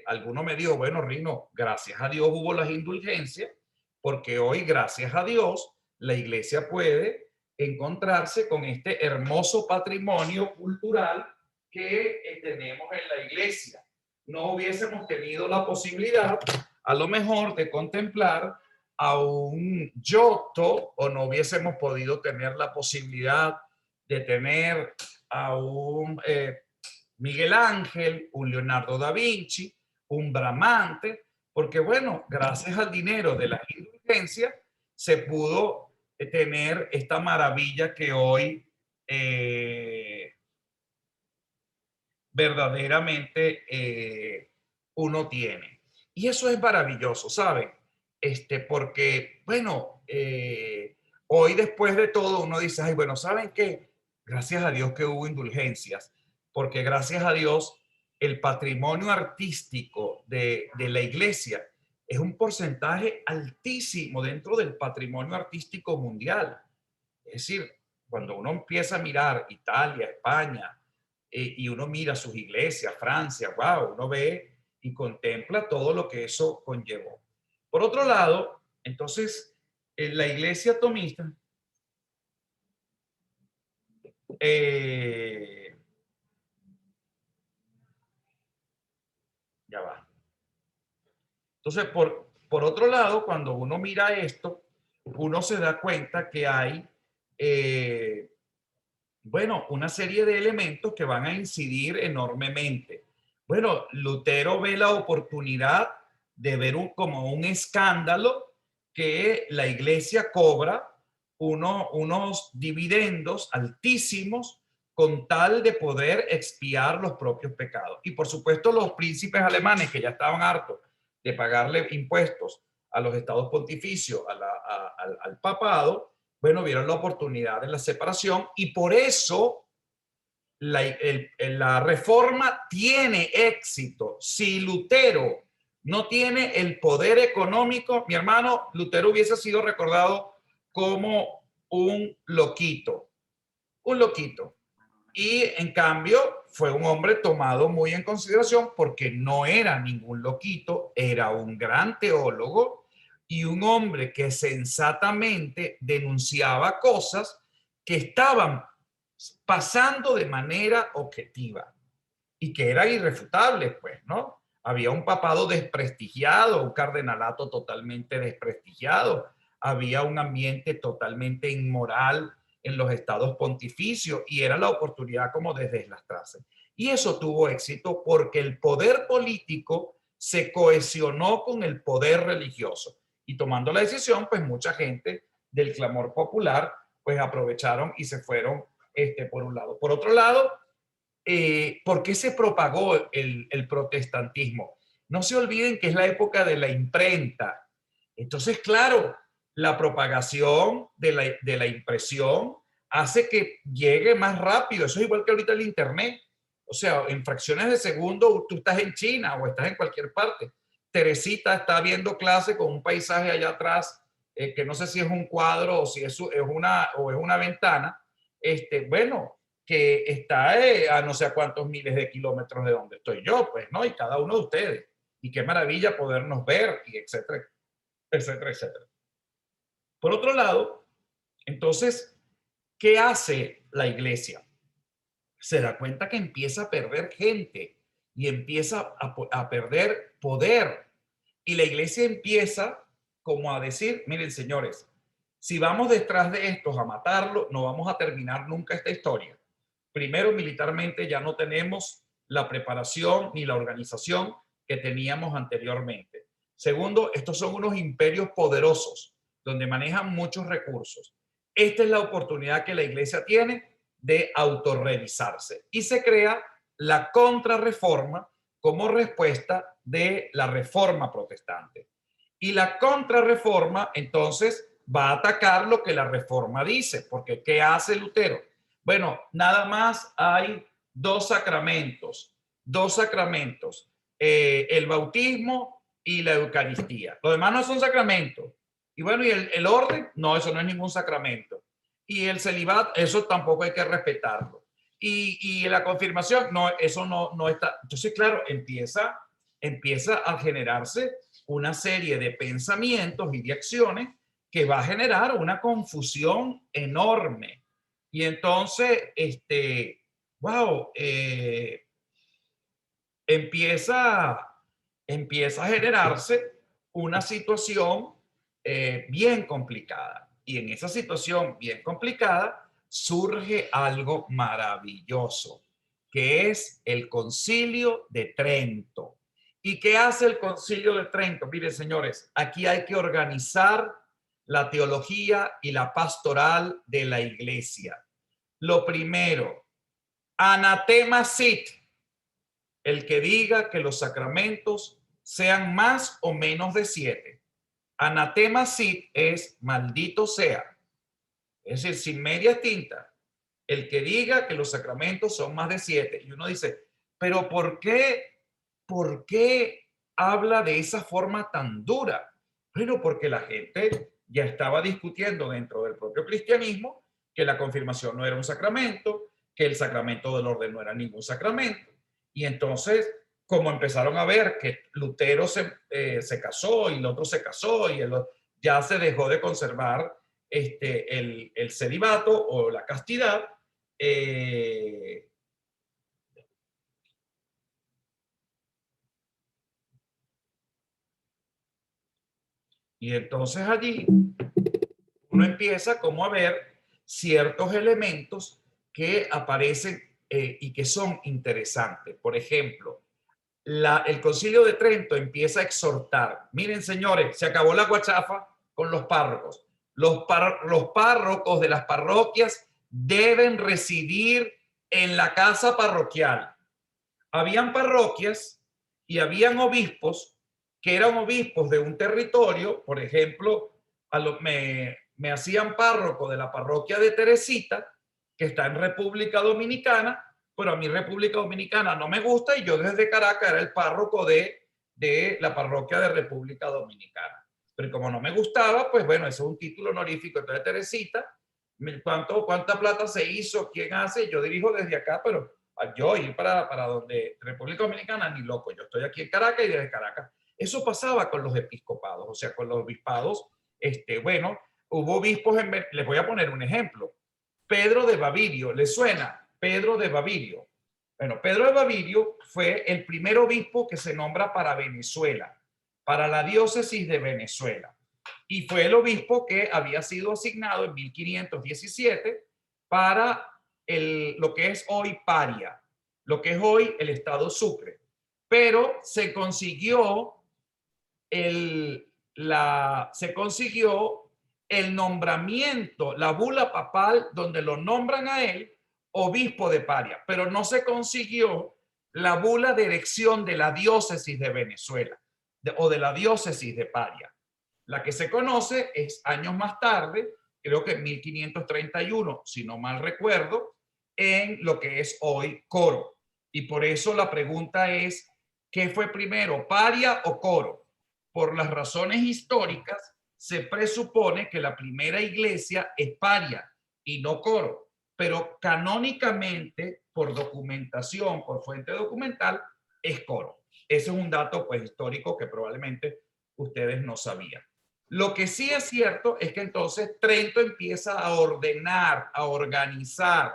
alguno me dijo, bueno, Rino, gracias a Dios hubo las indulgencias, porque hoy, gracias a Dios, la iglesia puede encontrarse con este hermoso patrimonio cultural que tenemos en la iglesia. No hubiésemos tenido la posibilidad, a lo mejor, de contemplar a un Giotto, o no hubiésemos podido tener la posibilidad de tener a un Miguel Ángel, un Leonardo da Vinci, un Bramante, porque bueno, gracias al dinero de las indulgencias, indulgencia, se pudo tener esta maravilla que hoy verdaderamente uno tiene. Y eso es maravilloso, ¿saben? Porque, bueno, hoy después de todo uno dice, ay, bueno, ¿saben qué? Gracias a Dios que hubo indulgencias, porque gracias a Dios el patrimonio artístico de la iglesia es un porcentaje altísimo dentro del patrimonio artístico mundial. Es decir, cuando uno empieza a mirar Italia, España, y uno mira sus iglesias, Francia, wow, uno ve y contempla todo lo que eso conllevó. Por otro lado, entonces, la iglesia tomista ya va. Entonces, por otro lado, cuando uno mira esto, uno se da cuenta que hay, bueno, una serie de elementos que van a incidir enormemente. Bueno, Lutero ve la oportunidad de ver como un escándalo que la iglesia cobra unos dividendos altísimos con tal de poder expiar los propios pecados. Y por supuesto los príncipes alemanes que ya estaban hartos de pagarle impuestos a los estados pontificios, al papado, bueno, vieron la oportunidad de la separación y por eso la reforma tiene éxito. Si Lutero no tiene el poder económico, mi hermano, Lutero hubiese sido recordado como un loquito. Un loquito. Y en cambio fue un hombre tomado muy en consideración porque no era ningún loquito, era un gran teólogo y un hombre que sensatamente denunciaba cosas que estaban pasando de manera objetiva y que eran irrefutables, pues, ¿no? Había un papado desprestigiado, un cardenalato totalmente desprestigiado, había un ambiente totalmente inmoral en los estados pontificios y era la oportunidad como de deslastrarse. Y eso tuvo éxito porque el poder político se cohesionó con el poder religioso y tomando la decisión, pues mucha gente del clamor popular, pues aprovecharon y se fueron por un lado. Por otro lado, ¿por qué se propagó el protestantismo? No se olviden que es la época de la imprenta. Entonces, claro, la propagación de la impresión hace que llegue más rápido. Eso es igual que ahorita el internet. O sea, en fracciones de segundo tú estás en China o estás en cualquier parte. Teresita está viendo clase con un paisaje allá atrás, que no sé si es un cuadro o si es una ventana. Bueno, que está a no sé a cuántos miles de kilómetros de donde estoy yo, pues, ¿no? Y cada uno de ustedes. Y qué maravilla podernos ver, y etcétera, etcétera, etcétera. Por otro lado, entonces, ¿qué hace la iglesia? Se da cuenta que empieza a perder gente y empieza a perder poder. Y la iglesia empieza como a decir, miren señores, si vamos detrás de estos a matarlo, no vamos a terminar nunca esta historia. Primero, militarmente ya no tenemos la preparación ni la organización que teníamos anteriormente. Segundo, estos son unos imperios poderosos donde manejan muchos recursos. Esta es la oportunidad que la iglesia tiene de autorrevisarse y se crea la contrarreforma como respuesta de la reforma protestante. Y la contrarreforma entonces va a atacar lo que la reforma dice, porque ¿qué hace Lutero? Bueno, nada más hay dos sacramentos, el bautismo y la Eucaristía. Los demás no son sacramentos. Y bueno, ¿y el orden? No, eso no es ningún sacramento. Y el celibato, eso tampoco hay que respetarlo. Y la confirmación, no, eso no está. Entonces, claro, empieza a generarse una serie de pensamientos y de acciones que va a generar una confusión enorme. Y entonces, wow, empieza a generarse una situación bien complicada. Y en esa situación bien complicada surge algo maravilloso, que es el Concilio de Trento. ¿Y qué hace el Concilio de Trento? Miren, señores, aquí hay que organizar la teología y la pastoral de la iglesia. Lo primero, anatema sit, el que diga que los sacramentos sean más o menos de 7. Anatema sit es maldito sea. Es decir, sin media tinta, el que diga que los sacramentos son más de 7. Y uno dice, pero ¿por qué habla de esa forma tan dura? Bueno, porque la gente ya estaba discutiendo dentro del propio cristianismo que la confirmación no era un sacramento, que el sacramento del orden no era ningún sacramento. Y entonces, como empezaron a ver que Lutero se casó y el otro se casó y ya se dejó de conservar el celibato o la castidad, y entonces allí uno empieza como a ver ciertos elementos que aparecen y que son interesantes. Por ejemplo, el Concilio de Trento empieza a exhortar. Miren, señores, se acabó la guachafa con los párrocos. Los párrocos de las parroquias deben residir en la casa parroquial. Habían parroquias y habían obispos que eran obispos de un territorio. Por ejemplo, me hacían párroco de la parroquia de Teresita, que está en República Dominicana, pero a mí República Dominicana no me gusta y yo desde Caracas era el párroco de la parroquia de República Dominicana. Pero como no me gustaba, pues bueno, ese es un título honorífico. Entonces Teresita, ¿cuánta plata se hizo? ¿Quién hace? Yo dirijo desde acá, pero yo ir para donde República Dominicana, ni loco. Yo estoy aquí en Caracas y desde Caracas. Eso pasaba con los episcopados, o sea, con los obispados. Bueno, hubo obispos, les voy a poner un ejemplo. Pedro de Bavirio, ¿le suena? Pedro de Bavirio. Bueno, Pedro de Bavirio fue el primer obispo que se nombra para Venezuela, para la diócesis de Venezuela. Y fue el obispo que había sido asignado en 1517 para lo que es hoy Paria, lo que es hoy el estado Sucre. Pero se consiguió el nombramiento, la bula papal, donde lo nombran a él obispo de Paria, pero no se consiguió la bula de erección de la diócesis de Venezuela o de la diócesis de Paria. La que se conoce es años más tarde, creo que en 1531, si no mal recuerdo, en lo que es hoy Coro. Y por eso la pregunta es, ¿qué fue primero, Paria o Coro? Por las razones históricas, se presupone que la primera iglesia es Paria y no Coro, pero canónicamente, por documentación, por fuente documental, es Coro. Ese es un dato pues histórico que probablemente ustedes no sabían. Lo que sí es cierto es que entonces Trento empieza a ordenar, a organizar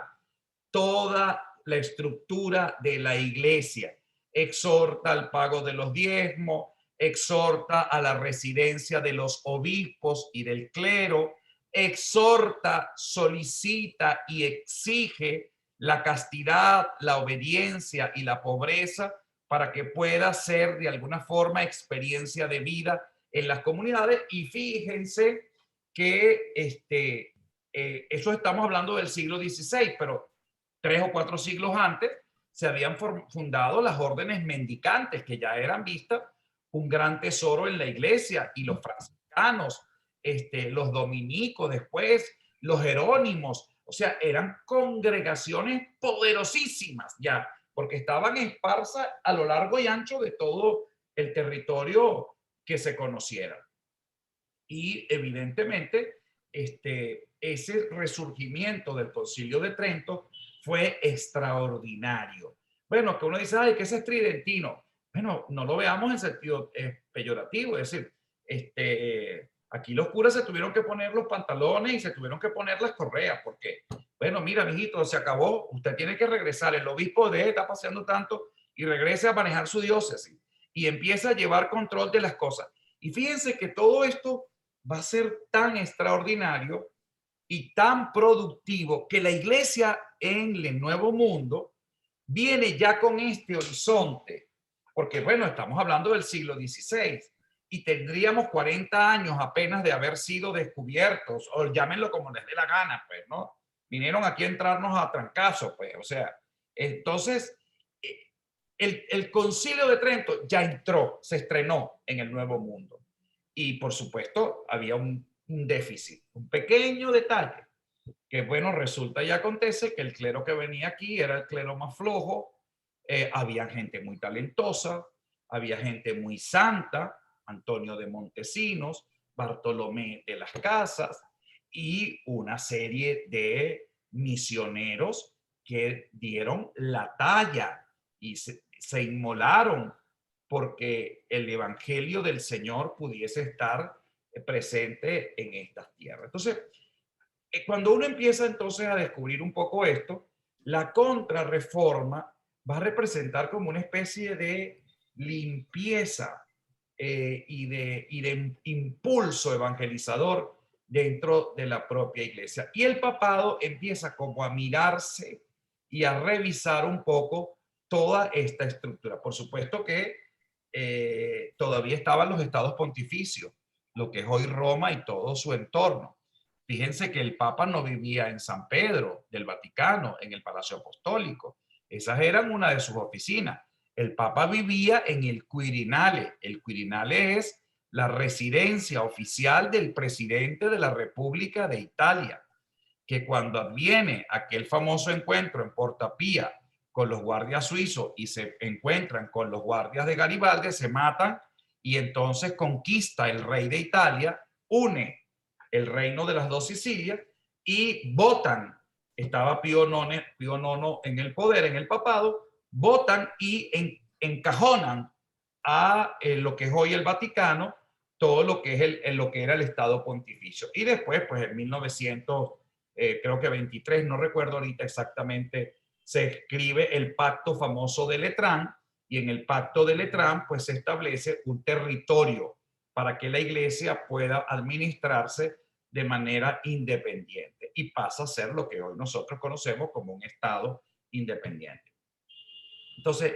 toda la estructura de la iglesia. Exhorta al pago de los diezmos, exhorta a la residencia de los obispos y del clero, exhorta, solicita y exige la castidad, la obediencia y la pobreza para que pueda ser de alguna forma experiencia de vida en las comunidades. Y fíjense que eso estamos hablando del siglo XVI, pero 3 o 4 siglos antes se habían fundado las órdenes mendicantes, que ya eran vistas un gran tesoro en la iglesia, y los franciscanos, los dominicos después, los jerónimos, o sea, eran congregaciones poderosísimas ya, porque estaban esparsas a lo largo y ancho de todo el territorio que se conociera. Y evidentemente, ese resurgimiento del Concilio de Trento fue extraordinario. Bueno, que uno dice, ay, que ese es tridentino. Bueno, no lo veamos en sentido peyorativo, es decir, aquí los curas se tuvieron que poner los pantalones y se tuvieron que poner las correas, porque, bueno, mira, mijito, se acabó, usted tiene que regresar, el obispo está paseando tanto y regrese a manejar su diócesis y empieza a llevar control de las cosas. Y fíjense que todo esto va a ser tan extraordinario y tan productivo que la iglesia en el Nuevo Mundo viene ya con este horizonte porque bueno, estamos hablando del siglo XVI y tendríamos 40 años apenas de haber sido descubiertos, o llámenlo como les dé la gana, pues, ¿no? Vinieron aquí a entrarnos a trancazos, pues, o sea, entonces, el Concilio de Trento ya entró, se estrenó en el Nuevo Mundo. Y por supuesto, había un déficit, un pequeño detalle, que bueno, resulta y acontece que el clero que venía aquí era el clero más flojo, había gente muy talentosa, había gente muy santa, Antonio de Montesinos, Bartolomé de las Casas y una serie de misioneros que dieron la talla y se inmolaron porque el evangelio del Señor pudiese estar presente en estas tierras. Entonces, cuando uno empieza entonces a descubrir un poco esto, la contrarreforma va a representar como una especie de limpieza y de impulso evangelizador dentro de la propia iglesia. Y el papado empieza como a mirarse y a revisar un poco toda esta estructura. Por supuesto que todavía estaban los estados pontificios, lo que es hoy Roma y todo su entorno. Fíjense que el Papa no vivía en San Pedro del Vaticano, en el Palacio Apostólico. Esas eran una de sus oficinas. El Papa vivía en el Quirinale. El Quirinale es la residencia oficial del presidente de la República de Italia, que cuando adviene aquel famoso encuentro en Porta Pía con los guardias suizos y se encuentran con los guardias de Garibaldi, se matan y entonces conquista el rey de Italia, une el reino de las dos Sicilias y votan. Estaba Pío IX en el poder, en el papado, votan y encajonan a lo que es hoy el Vaticano, todo lo que es lo que era el Estado Pontificio. Y después, pues en 1900, creo que 23, no recuerdo ahorita exactamente, se escribe el pacto famoso de Letrán, y en el pacto de Letrán, pues se establece un territorio para que la iglesia pueda administrarse de manera independiente y pasa a ser lo que hoy nosotros conocemos como un Estado independiente. Entonces,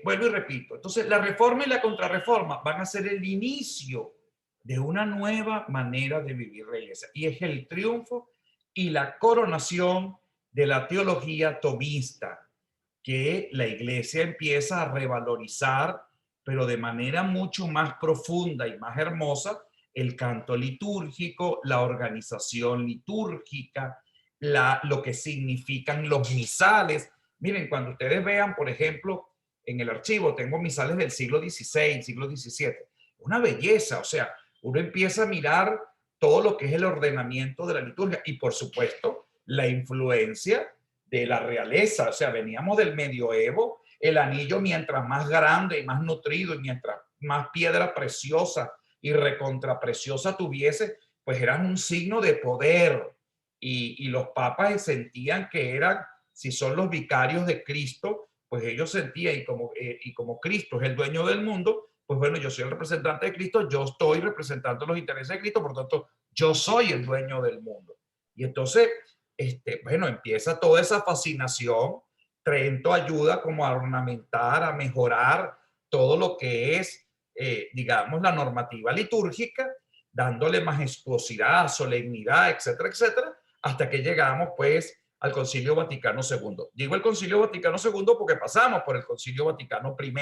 vuelvo y repito, entonces la reforma y la contrarreforma van a ser el inicio de una nueva manera de vivir la iglesia y es el triunfo y la coronación de la teología tomista que la iglesia empieza a revalorizar, pero de manera mucho más profunda y más hermosa, el canto litúrgico, la organización litúrgica, lo que significan los misales. Miren, cuando ustedes vean, por ejemplo, en el archivo tengo misales del siglo XVI, siglo XVII. Una belleza, o sea, uno empieza a mirar todo lo que es el ordenamiento de la liturgia y, por supuesto, la influencia de la realeza. O sea, veníamos del medioevo, el anillo mientras más grande y más nutrido y mientras más piedra preciosa y recontrapreciosa tuviese, pues eran un signo de poder. Y los papas sentían que eran, si son los vicarios de Cristo, pues ellos sentían, y como Cristo es el dueño del mundo, pues bueno, yo soy el representante de Cristo, yo estoy representando los intereses de Cristo, por lo tanto, yo soy el dueño del mundo. Y entonces, bueno, empieza toda esa fascinación. Trento ayuda como a ornamentar, a mejorar todo lo que es, digamos, la normativa litúrgica, dándole majestuosidad, solemnidad, etcétera, etcétera, hasta que llegamos, pues, al Concilio Vaticano II. Digo el Concilio Vaticano II porque pasamos por el Concilio Vaticano I,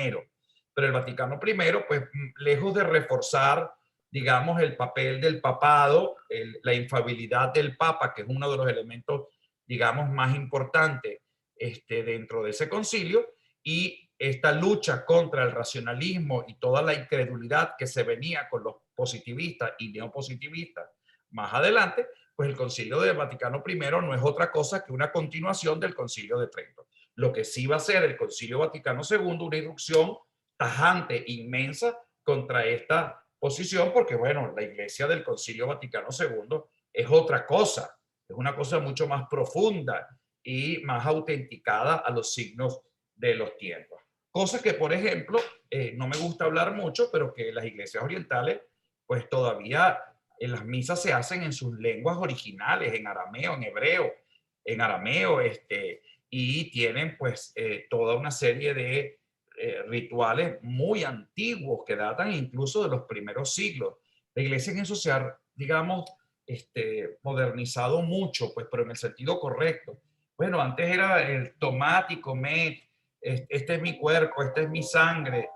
pero el Vaticano I, pues, lejos de reforzar, digamos, el papel del papado, la infalibilidad del Papa, que es uno de los elementos, digamos, más importantes dentro de ese concilio, y esta lucha contra el racionalismo y toda la incredulidad que se venía con los positivistas y neopositivistas más adelante, pues el Concilio del Vaticano I no es otra cosa que una continuación del Concilio de Trento. Lo que sí va a ser el Concilio Vaticano II, una irrupción tajante, inmensa contra esta posición, porque bueno, la iglesia del Concilio Vaticano II es otra cosa, es una cosa mucho más profunda y más autenticada a los signos de los tiempos. Cosas que, por ejemplo, no me gusta hablar mucho, pero que las iglesias orientales, pues todavía en las misas se hacen en sus lenguas originales, en arameo, en hebreo, en arameo, y tienen pues toda una serie de rituales muy antiguos que datan incluso de los primeros siglos. La iglesia en eso se ha, digamos, modernizado mucho, pues, pero en el sentido correcto. Bueno, antes era el tomate y comer, este es mi cuerpo, esta es mi sangre,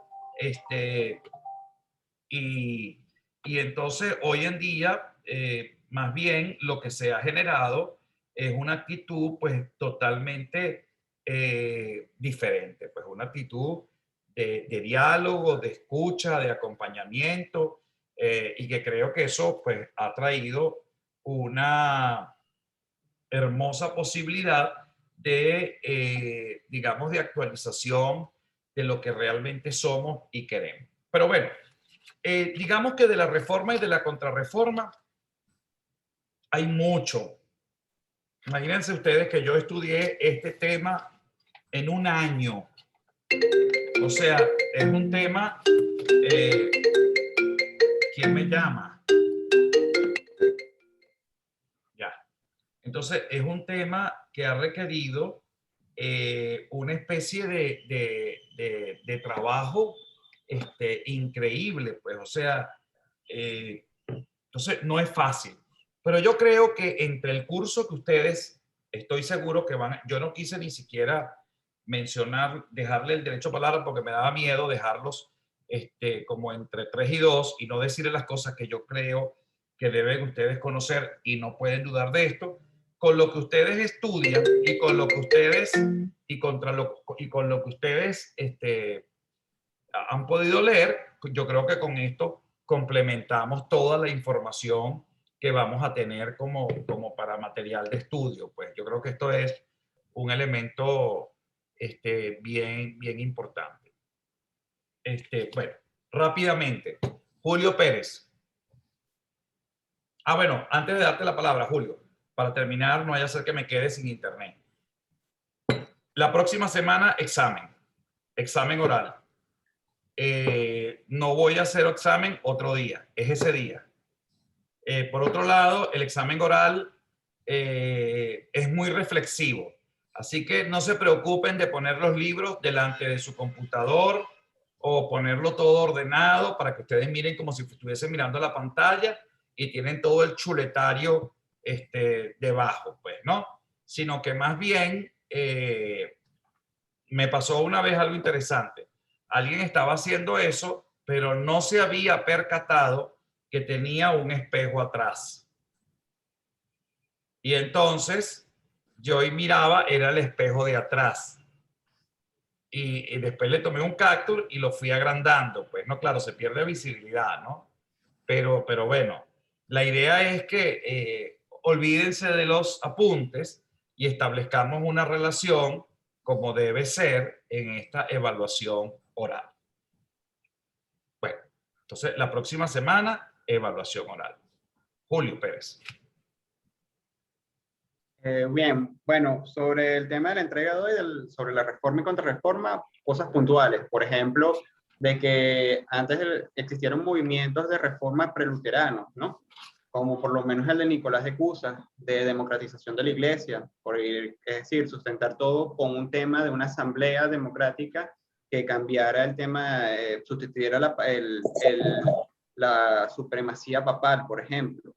y entonces hoy en día, más bien lo que se ha generado es una actitud pues totalmente diferente, pues una actitud de diálogo, de escucha, de acompañamiento, y que creo que eso pues ha traído una hermosa posibilidad de, digamos, de actualización de lo que realmente somos y queremos. Pero bueno, digamos que de la reforma y de la contrarreforma hay mucho. Imagínense ustedes que yo estudié este tema en un año. O sea, es un tema... ¿quién me llama? Ya. Entonces, es un tema que ha requerido una especie de trabajo increíble, pues, o sea, entonces no es fácil. Pero yo creo que entre el curso que ustedes, estoy seguro que van, yo no quise ni siquiera mencionar, dejarle el derecho a palabra porque me daba miedo dejarlos como entre 3 y 2 y no decirles las cosas que yo creo que deben ustedes conocer y no pueden dudar de esto. Con lo que ustedes estudian y con lo que ustedes y con lo que ustedes han podido leer, yo creo que con esto complementamos toda la información que vamos a tener como para material de estudio. Pues yo creo que esto es un elemento bien importante. Bueno, rápidamente, Julio Pérez. Bueno, antes de darte la palabra, Julio, para terminar, no vaya a ser que me quede sin internet. La próxima semana, examen oral. No voy a hacer examen otro día, es ese día. Por otro lado, el examen oral es muy reflexivo, así que no se preocupen de poner los libros delante de su computador o ponerlo todo ordenado para que ustedes miren como si estuviesen mirando la pantalla y tienen todo el chuletario debajo, pues, ¿no? Sino que más bien me pasó una vez algo interesante. Alguien estaba haciendo eso, pero no se había percatado que tenía un espejo atrás. Y entonces yo miraba, era el espejo de atrás. Y después le tomé un capture y lo fui agrandando. Pues no, claro, se pierde visibilidad, ¿no? Pero bueno, la idea es que olvídense de los apuntes y establezcamos una relación como debe ser en esta evaluación oral. Bueno, entonces la próxima semana, evaluación oral. Julio Pérez. Bien, bueno, sobre el tema de la entrega de hoy, sobre la reforma y contrarreforma, cosas puntuales. Por ejemplo, de que antes existieron movimientos de reforma preluteranos, ¿no? Como por lo menos el de Nicolás de Cusa, de democratización de la iglesia, es decir, sustentar todo con un tema de una asamblea democrática que cambiara el tema, sustituyera la supremacía papal, por ejemplo.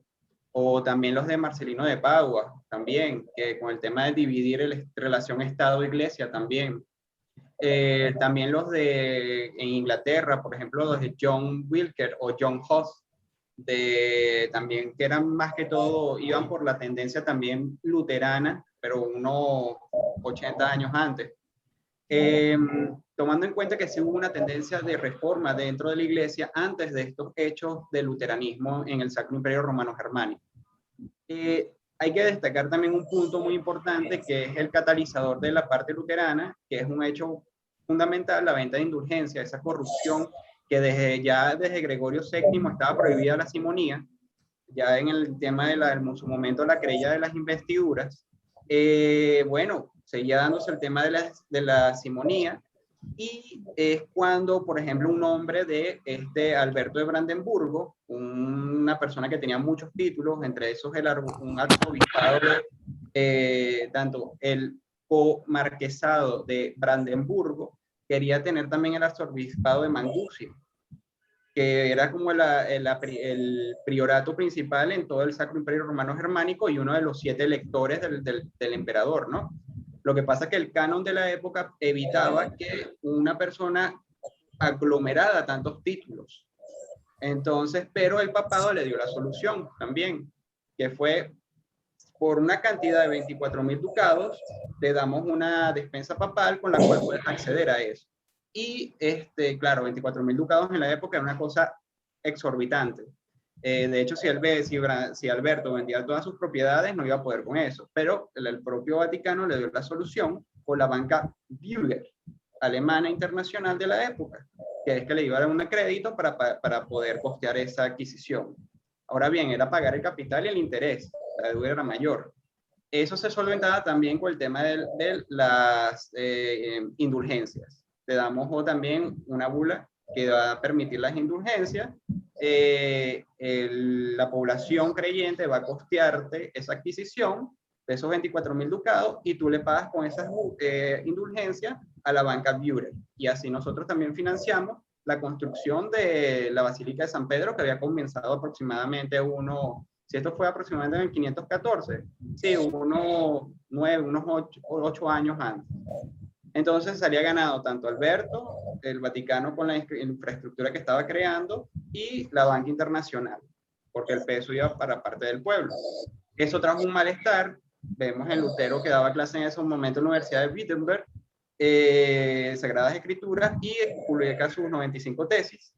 O también los de Marcelino de Padua, también, que con el tema de dividir relación Estado-Iglesia también. También los en Inglaterra, por ejemplo, los de John Wilker o John Huss, también que eran más que todo, iban por la tendencia también luterana, pero unos 80 años antes. Tomando en cuenta que sí hubo una tendencia de reforma dentro de la iglesia antes de estos hechos de luteranismo en el Sacro Imperio Romano Germánico. Hay que destacar también un punto muy importante que es el catalizador de la parte luterana, que es un hecho fundamental, la venta de indulgencia, esa corrupción que desde Gregorio VII estaba prohibida la simonía, ya en el tema en su momento la querella de las investiduras. Bueno, seguía dándose el tema de la simonía, y es cuando, por ejemplo, un hombre de Alberto de Brandenburgo, una persona que tenía muchos títulos, entre esos un arzobispado, tanto el comarquesado de Brandenburgo, quería tener también el arzobispado de Mangucia, que era como el priorato principal en todo el Sacro Imperio Romano Germánico y uno de los 7 electores del emperador, ¿no? Lo que pasa es que el canon de la época evitaba que una persona aglomerara tantos títulos. Entonces, pero el papado le dio la solución también, que fue por una cantidad de 24.000 ducados, le damos una despensa papal con la cual puedes acceder a eso. Y, claro, 24.000 ducados en la época era una cosa exorbitante. De hecho, si Alberto vendía todas sus propiedades, no iba a poder con eso. Pero el propio Vaticano le dio la solución con la banca Bühler, alemana internacional de la época, que es que le iba a dar un crédito para poder costear esa adquisición. Ahora bien, era pagar el capital y el interés. La deuda era mayor. Eso se solventaba también con el tema de las indulgencias. Le damos también una bula que va a permitir las indulgencias. La población creyente va a costearte esa adquisición de esos 24.000 ducados y tú le pagas con esas indulgencias a la banca Bühler. Y así nosotros también financiamos la construcción de la Basílica de San Pedro, que había comenzado aproximadamente si esto fue aproximadamente en el 514, sí, unos 8 años antes. Entonces salía ganado tanto Alberto, el Vaticano con la infraestructura que estaba creando y la banca internacional, porque el peso iba para parte del pueblo. Eso trajo un malestar. Vemos en Lutero que daba clase en esos momentos en la Universidad de Wittenberg, Sagradas Escrituras, y publica sus 95 tesis,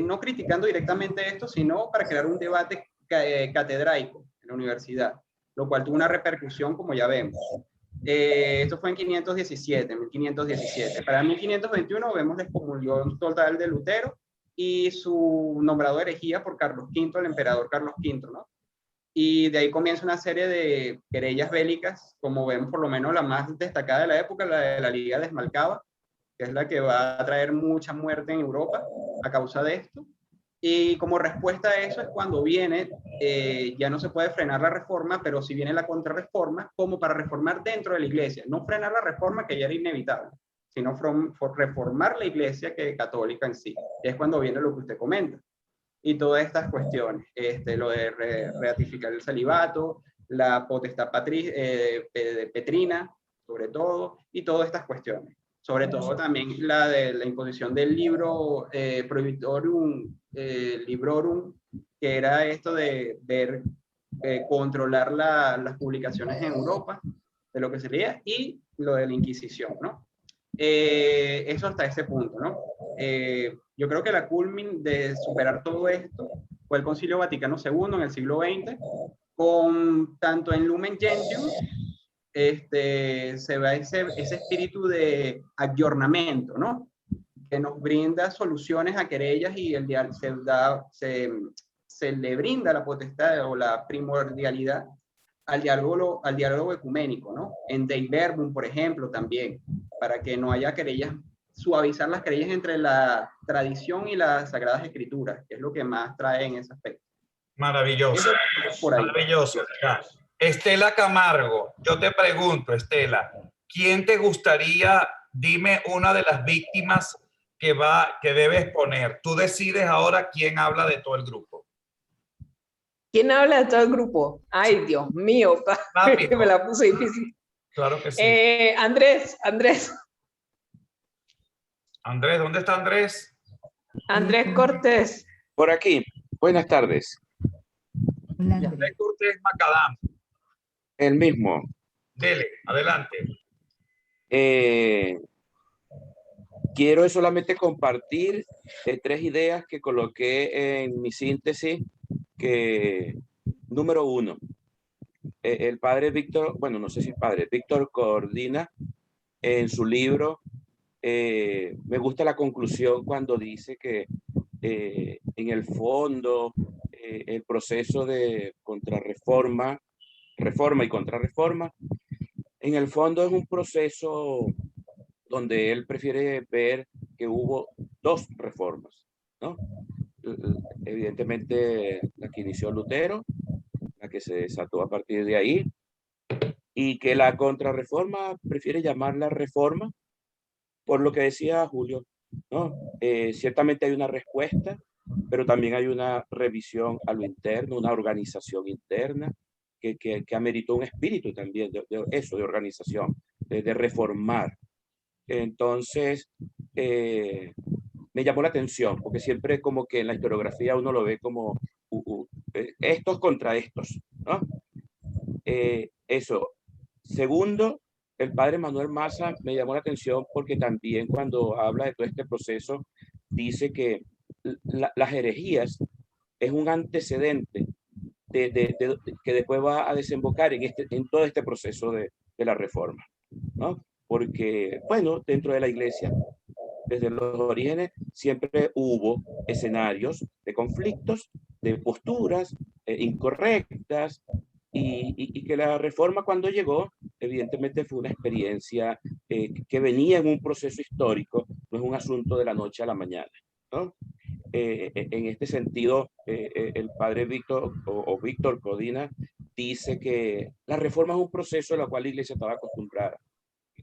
no criticando directamente esto, sino para crear un debate catedraico en la universidad, lo cual tuvo una repercusión, como ya vemos. Esto fue en 1517. Para 1521 vemos la excomunión total de Lutero y su nombrado herejía por Carlos V, el emperador Carlos V, ¿no? Y de ahí comienza una serie de querellas bélicas, como vemos por lo menos la más destacada de la época, la de la Liga de Esmalcava, que es la que va a traer mucha muerte en Europa a causa de esto. Y como respuesta a eso es cuando viene, ya no se puede frenar la reforma, pero sí viene la contrarreforma, como para reformar dentro de la iglesia. No frenar la reforma, que ya era inevitable, sino reformar la iglesia católica en sí. Y es cuando viene lo que usted comenta. Y todas estas cuestiones, lo de ratificar el celibato, la potestad petrina, sobre todo, y todas estas cuestiones. Sobre todo también la de la imposición del libro Prohibitorum Librorum, que era esto de ver, controlar las publicaciones en Europa, de lo que sería, y lo de la Inquisición, ¿no? Eso hasta ese punto, ¿no? Yo creo que la culmin de superar todo esto fue el Concilio Vaticano II en el siglo XX, con tanto en Lumen Gentium, se ve ese espíritu de aggiornamento, ¿no? Que nos brinda soluciones a querellas y se le brinda la potestad o la primordialidad al diálogo ecuménico, ¿no? En Dei Verbum, por ejemplo, también, para que no haya querellas, suavizar las querellas entre la tradición y las Sagradas Escrituras, que es lo que más trae en ese aspecto. Maravilloso. Por ahí. Maravilloso. Ya. Estela Camargo, yo te pregunto, Estela, ¿quién te gustaría, dime una de las víctimas que debes poner? Tú decides ahora quién habla de todo el grupo. ¿Quién habla de todo el grupo? Ay, Dios mío, me la puse difícil. Claro que sí. Andrés, ¿dónde está Andrés? Andrés Cortés. Por aquí. Buenas tardes. Hola, Andrés Cortés Macadam. El mismo. Dele, adelante. Quiero solamente compartir 3 ideas que coloqué en mi síntesis. Número 1, el padre Víctor, bueno, no sé si padre, Víctor Cordina, en su libro, me gusta la conclusión cuando dice que en el fondo el proceso de reforma y contrarreforma, en el fondo es un proceso donde él prefiere ver que hubo 2 reformas, ¿no? Evidentemente la que inició Lutero, la que se desató a partir de ahí, y que la contrarreforma prefiere llamarla reforma por lo que decía Julio, ¿no? Ciertamente hay una respuesta, pero también hay una revisión a lo interno, una organización interna que ameritó un espíritu también de organización, de reformar. Entonces, me llamó la atención, porque siempre como que en la historiografía uno lo ve como estos contra estos, ¿no? Eso. Segundo, el padre Manuel Maza me llamó la atención porque también cuando habla de todo este proceso, dice que las herejías es un antecedente que después va a desembocar en todo este proceso de la reforma, ¿no? Porque, bueno, dentro de la iglesia, desde los orígenes, siempre hubo escenarios de conflictos, de posturas incorrectas, y que la reforma cuando llegó, evidentemente fue una experiencia que venía en un proceso histórico, no es un asunto de la noche a la mañana, ¿no? En este sentido, el padre Víctor o Víctor Codina dice que la reforma es un proceso al cual la iglesia estaba acostumbrada,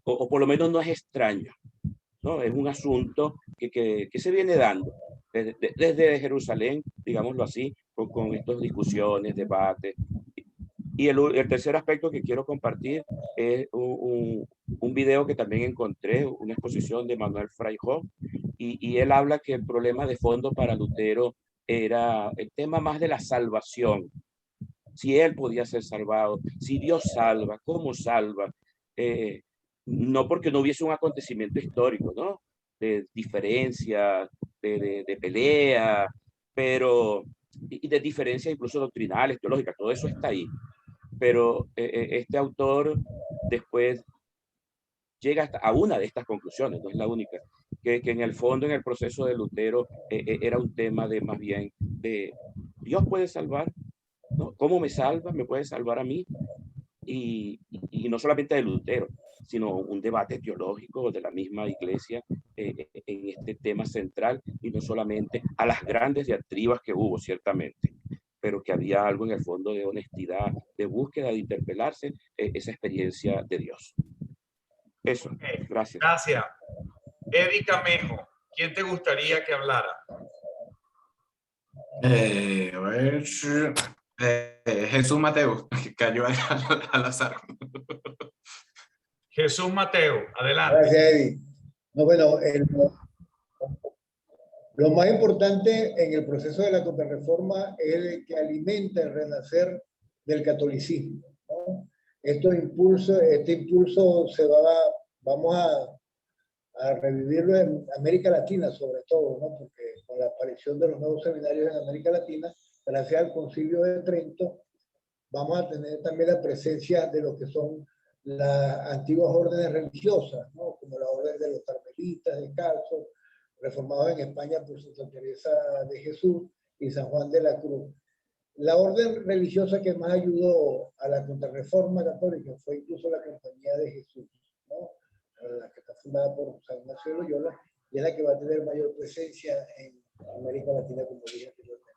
o por lo menos no es extraño, ¿no? Es un asunto que se viene dando desde Jerusalén, digámoslo así, con estas discusiones, debates. Y el tercer aspecto que quiero compartir es un video que también encontré, una exposición de Manuel Fraijó, y él habla que el problema de fondo para Lutero era el tema más de la salvación. Si él podía ser salvado, si Dios salva, ¿cómo salva? No porque no hubiese un acontecimiento histórico, ¿no? De diferencia, de pelea, pero y de diferencias incluso doctrinales, teológicas, todo eso está ahí. Pero este autor después llega a una de estas conclusiones, no es la única, que en el fondo, en el proceso de Lutero, era un tema de más bien de Dios puede salvar, ¿no? ¿Cómo me salva? ¿Me puede salvar a mí? Y no solamente de Lutero, sino un debate teológico de la misma iglesia en este tema central, y no solamente a las grandes diatribas que hubo, ciertamente, pero que había algo en el fondo de honestidad, de búsqueda, de interpelarse, esa experiencia de Dios. Eso, gracias. Gracias. Eddie Camejo, ¿quién te gustaría que hablara? A ver, Jesús Mateo, que cayó al azar. Jesús Mateo, adelante. Gracias, Eddie. No, bueno, lo más importante en el proceso de la contrarreforma es el que alimenta el renacer del catolicismo, ¿no? Este impulso vamos a revivirlo en América Latina sobre todo, ¿no? Porque con la aparición de los nuevos seminarios en América Latina, gracias al Concilio de Trento, vamos a tener también la presencia de lo que son las antiguas órdenes religiosas, ¿no? Como la orden de los carmelitas descalzos, reformados en España por Santa Teresa de Jesús y San Juan de la Cruz. La orden religiosa que más ayudó a la contrarreforma católica fue incluso la Compañía de Jesús, ¿no? La que está fundada por San Ignacio de Loyola, y es la que va a tener mayor presencia en América Latina, como dije anteriormente.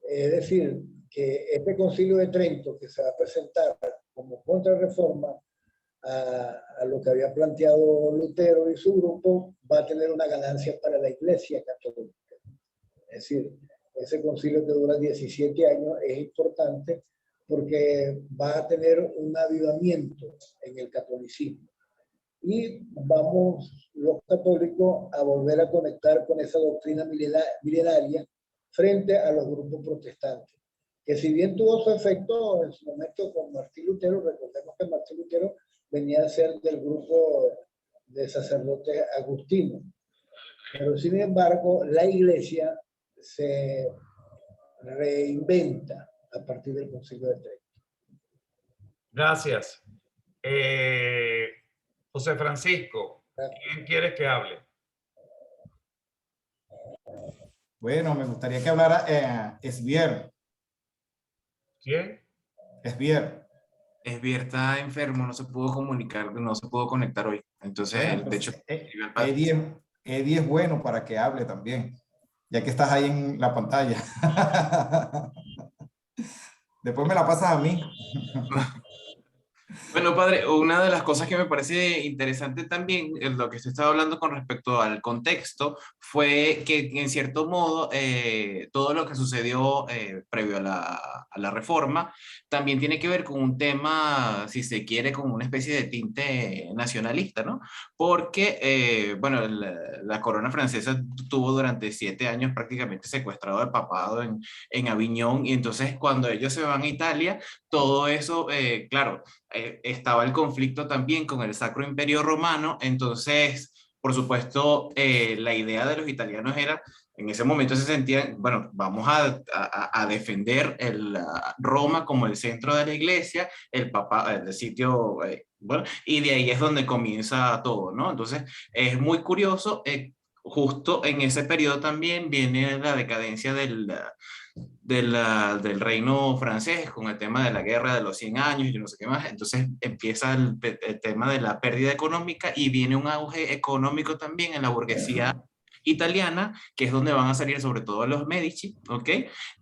Es decir, que este Concilio de Trento, que se va a presentar como contrarreforma a lo que había planteado Lutero y su grupo, va a tener una ganancia para la Iglesia Católica. Es decir, ese concilio que dura 17 años es importante porque va a tener un avivamiento en el catolicismo. Y vamos los católicos a volver a conectar con esa doctrina milenaria frente a los grupos protestantes, que si bien tuvo su efecto en su momento con Martín Lutero, recordemos que Martín Lutero venía a ser del grupo de sacerdotes agustinos, pero sin embargo la iglesia se reinventa a partir del Concilio de Trento. Gracias. José Francisco, ¿quién quieres que hable? Bueno, me gustaría que hablara Esbier. ¿Quién? Esbier. Esbier está enfermo, no se pudo comunicar, no se pudo conectar hoy. Entonces, de hecho, Eddie es bueno para que hable también, ya que estás ahí en la pantalla. Después me la pasas a mí. Bueno, Bueno, padre, una de las cosas que me parece interesante también, lo que usted estaba hablando con respecto al contexto, fue que en cierto modo todo lo que sucedió previo a la reforma también tiene que ver con un tema, si se quiere, con una especie de tinte nacionalista, ¿no? Porque, bueno, la corona francesa tuvo durante 7 años prácticamente secuestrado al papado en Aviñón, y entonces cuando ellos se van a Italia, todo eso, claro, estaba el conflicto también con el Sacro Imperio Romano, entonces, por supuesto, la idea de los italianos era, en ese momento se sentían, bueno, vamos a defender Roma como el centro de la iglesia, el Papa, el sitio, bueno, y de ahí es donde comienza todo, ¿no? Entonces, es muy curioso, justo en ese periodo también viene la decadencia del reino francés con el tema de la guerra de los 100 años y no sé qué más. Entonces empieza el tema de la pérdida económica y viene un auge económico también en la burguesía italiana, que es donde van a salir sobre todo los Medici, ¿ok?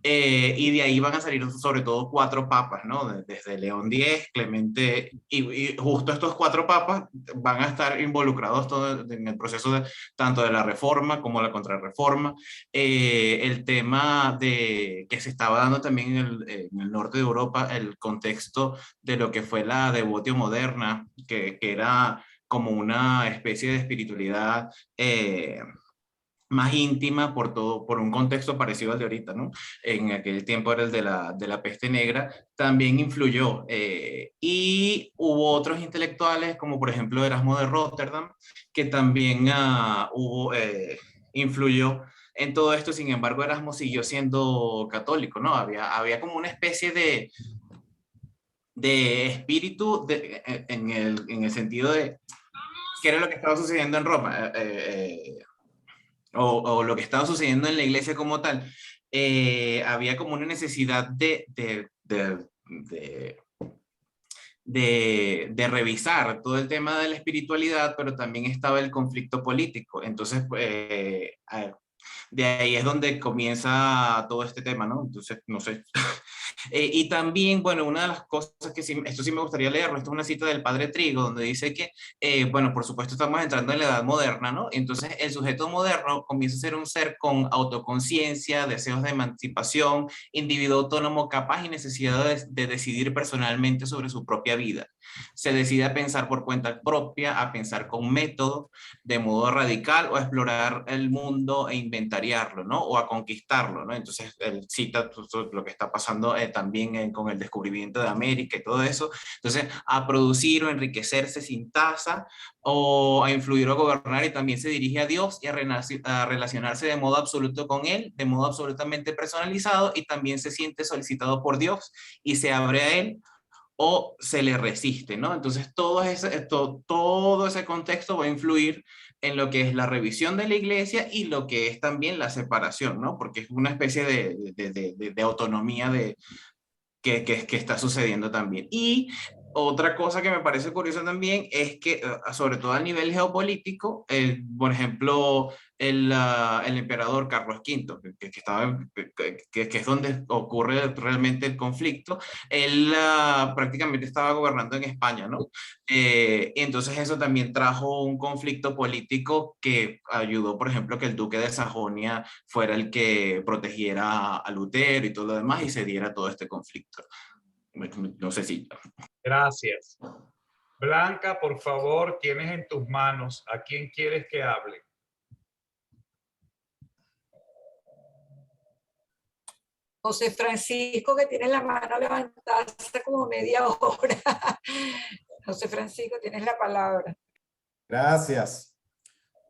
Y de ahí van a salir sobre todo 4 papas, ¿no? Desde León X, Clemente, y justo estos 4 papas van a estar involucrados todo en el proceso tanto de la reforma como la contrarreforma. El tema de que se estaba dando también en el norte de Europa, el contexto de lo que fue la devotio moderna, que era como una especie de espiritualidad más íntima por un contexto parecido al de ahorita, ¿no? En aquel tiempo era el de la peste negra, también influyó. Y hubo otros intelectuales, como por ejemplo Erasmo de Rotterdam, que también influyó en todo esto. Sin embargo, Erasmo siguió siendo católico, ¿no? Había como una especie de espíritu en el sentido de qué era lo que estaba sucediendo en Roma. O lo que estaba sucediendo en la iglesia como tal, había como una necesidad de revisar todo el tema de la espiritualidad, pero también estaba el conflicto político. Entonces, de ahí es donde comienza todo este tema, ¿no? Entonces, no sé. Y también, bueno, una de las cosas que sí, esto sí me gustaría leerlo, esto es una cita del Padre Trigo, donde dice que, bueno, por supuesto estamos entrando en la edad moderna, ¿no? Entonces el sujeto moderno comienza a ser un ser con autoconciencia, deseos de emancipación, individuo autónomo capaz y necesidad de decidir personalmente sobre su propia vida. Se decide a pensar por cuenta propia, a pensar con método, de modo radical, o a explorar el mundo e inventariarlo, ¿no? O a conquistarlo, ¿no? Entonces él cita lo que está pasando también con el descubrimiento de América y todo eso. Entonces, a producir o enriquecerse sin tasa, o a influir o gobernar, y también se dirige a Dios y a relacionarse de modo absoluto con Él, de modo absolutamente personalizado, y también se siente solicitado por Dios y se abre a Él o se le resiste, ¿no? Entonces todo ese contexto va a influir en lo que es la revisión de la iglesia y lo que es también la separación, ¿no? Porque es una especie de autonomía que está sucediendo también. Y otra cosa que me parece curiosa también es que, sobre todo a nivel geopolítico, por ejemplo, el emperador Carlos V, que es donde ocurre realmente el conflicto, él prácticamente estaba gobernando en España, ¿no? Entonces eso también trajo un conflicto político que ayudó, por ejemplo, que el duque de Sajonia fuera el que protegiera a Lutero y todo lo demás, y se diera todo este conflicto. No sé si... Gracias. Blanca, por favor, tienes en tus manos a quién quieres que hable. José Francisco, que tiene la mano levantada hace como media hora. José Francisco, tienes la palabra. Gracias.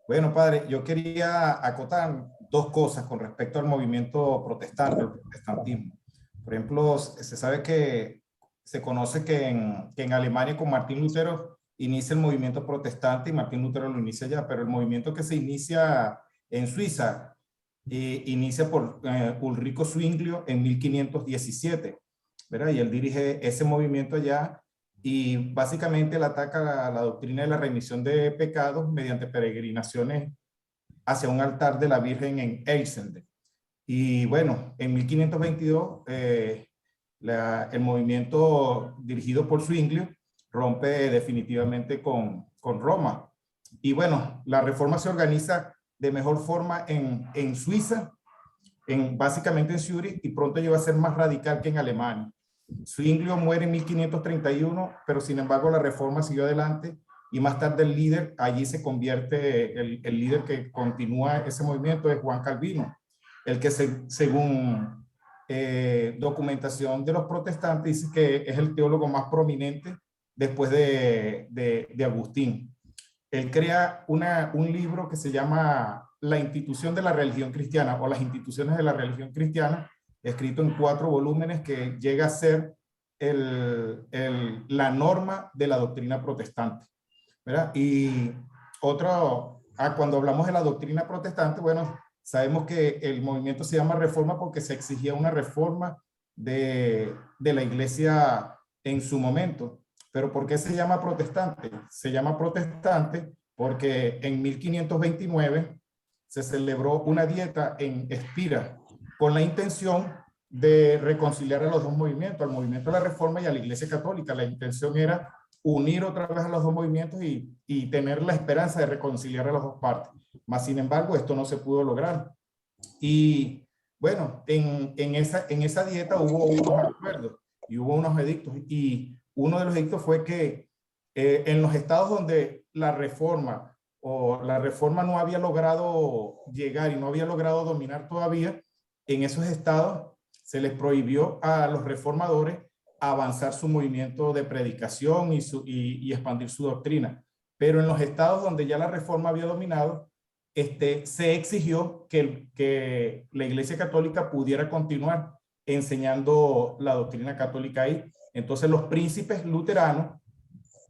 Bueno, padre, yo quería acotar 2 cosas con respecto al movimiento protestante, el protestantismo. Por ejemplo, se sabe que se conoce que en Alemania con Martín Lutero inicia el movimiento protestante, y Martín Lutero lo inicia ya, pero el movimiento que se inicia en Suiza inicia por Ulrico Zwinglio en 1517, ¿verdad? Y él dirige ese movimiento allá, y básicamente él ataca la doctrina de la remisión de pecados mediante peregrinaciones hacia un altar de la Virgen en Einsiedeln. Y bueno, en 1522 el movimiento dirigido por Zwinglio rompe definitivamente con Roma. Y bueno, la reforma se organiza de mejor forma en Suiza, básicamente en Zúrich, y pronto llegó a ser más radical que en Alemania. Zwinglio muere en 1531, pero sin embargo la reforma siguió adelante y más tarde el líder, allí se convierte, el líder que continúa ese movimiento es Juan Calvino, el que según documentación de los protestantes dice que es el teólogo más prominente después de Agustín. Él crea un libro que se llama La institución de la religión cristiana o las instituciones de la religión cristiana, escrito en 4 volúmenes, que llega a ser la norma de la doctrina protestante, ¿verdad? Y cuando hablamos de la doctrina protestante, bueno, sabemos que el movimiento se llama reforma porque se exigía una reforma de la iglesia en su momento. Pero ¿por qué se llama protestante? Se llama protestante porque en 1529 se celebró una dieta en Espira con la intención de reconciliar a los dos movimientos, al movimiento de la Reforma y a la Iglesia Católica. La intención era unir otra vez a los dos movimientos y tener la esperanza de reconciliar a las dos partes. Mas, sin embargo, esto no se pudo lograr. Y bueno, en esa dieta hubo unos acuerdos y hubo unos edictos. Y uno de los edictos fue que en los estados donde la reforma no había logrado llegar y no había logrado dominar todavía, en esos estados se les prohibió a los reformadores avanzar su movimiento de predicación y expandir su doctrina. Pero en los estados donde ya la reforma había dominado, se exigió que la Iglesia Católica pudiera continuar enseñando la doctrina católica ahí. Entonces los príncipes luteranos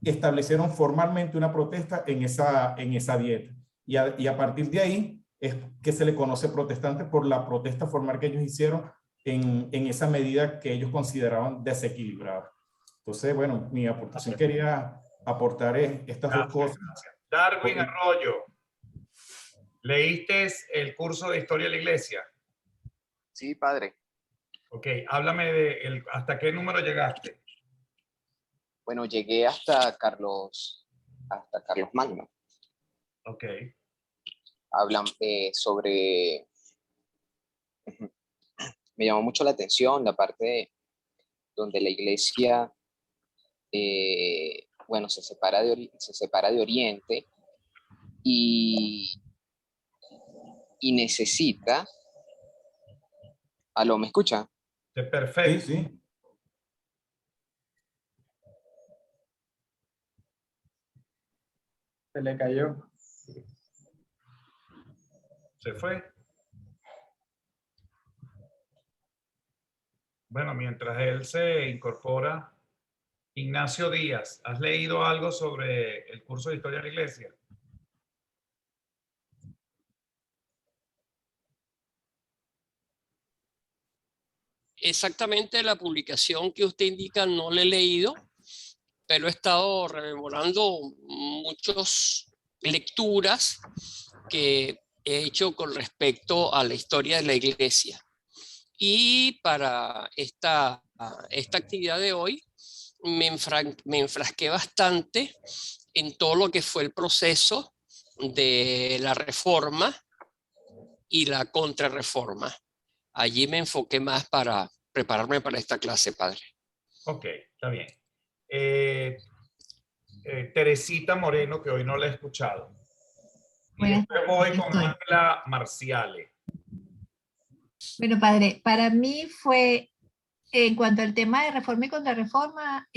establecieron formalmente una protesta en esa dieta. Y a partir de ahí es que se le conoce protestante por la protesta formal que ellos hicieron en esa medida que ellos consideraban desequilibrada. Entonces, bueno, mi aportación quería aportar estas dos cosas. Darwin Arroyo, ¿leíste el curso de Historia de la Iglesia? Sí, padre. Ok, háblame ¿hasta qué número llegaste? Bueno, llegué hasta Carlos Magno. Ok. Hablan sobre... Me llamó mucho la atención la parte donde la iglesia, bueno, se separa de Oriente y necesita... ¿Aló, me escucha? Perfecto. Sí, sí. Se le cayó. ¿Se fue? Bueno, mientras él se incorpora, Ignacio Díaz, ¿has leído algo sobre el curso de Historia de la Iglesia? Exactamente la publicación que usted indica no la he leído, pero he estado rememorando muchas lecturas que he hecho con respecto a la historia de la iglesia. Y para esta actividad de hoy me enfrasqué bastante en todo lo que fue el proceso de la reforma y la contrarreforma. Allí me enfoqué más para prepararme para esta clase, padre. Ok, está bien. Teresita Moreno, que hoy no la he escuchado. Y después voy con Ángela Marciale. Bueno, padre, para mí fue, en cuanto al tema de reforma y contrarreforma,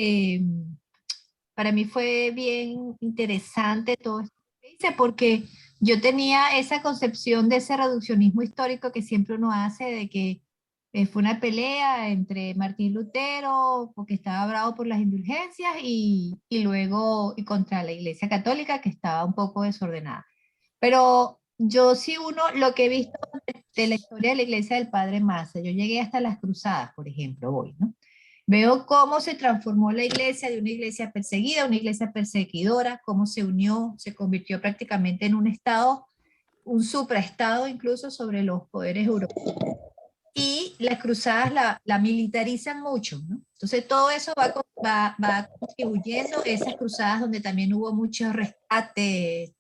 para mí fue bien interesante todo esto que hice, porque yo tenía esa concepción de ese reduccionismo histórico que siempre uno hace, de que fue una pelea entre Martín Lutero, porque estaba bravo por las indulgencias, y luego contra la Iglesia Católica, que estaba un poco desordenada. Pero yo sí lo que he visto de la historia de la Iglesia del Padre Massa, yo llegué hasta las Cruzadas, por ejemplo, hoy, ¿no? Veo cómo se transformó la iglesia de una iglesia perseguida a una iglesia perseguidora, cómo se unió, se convirtió prácticamente en un estado, un supraestado incluso sobre los poderes europeos. y las cruzadas la militarizan mucho, ¿no? Entonces todo eso va contribuyendo, esas cruzadas donde también hubo mucho rescate,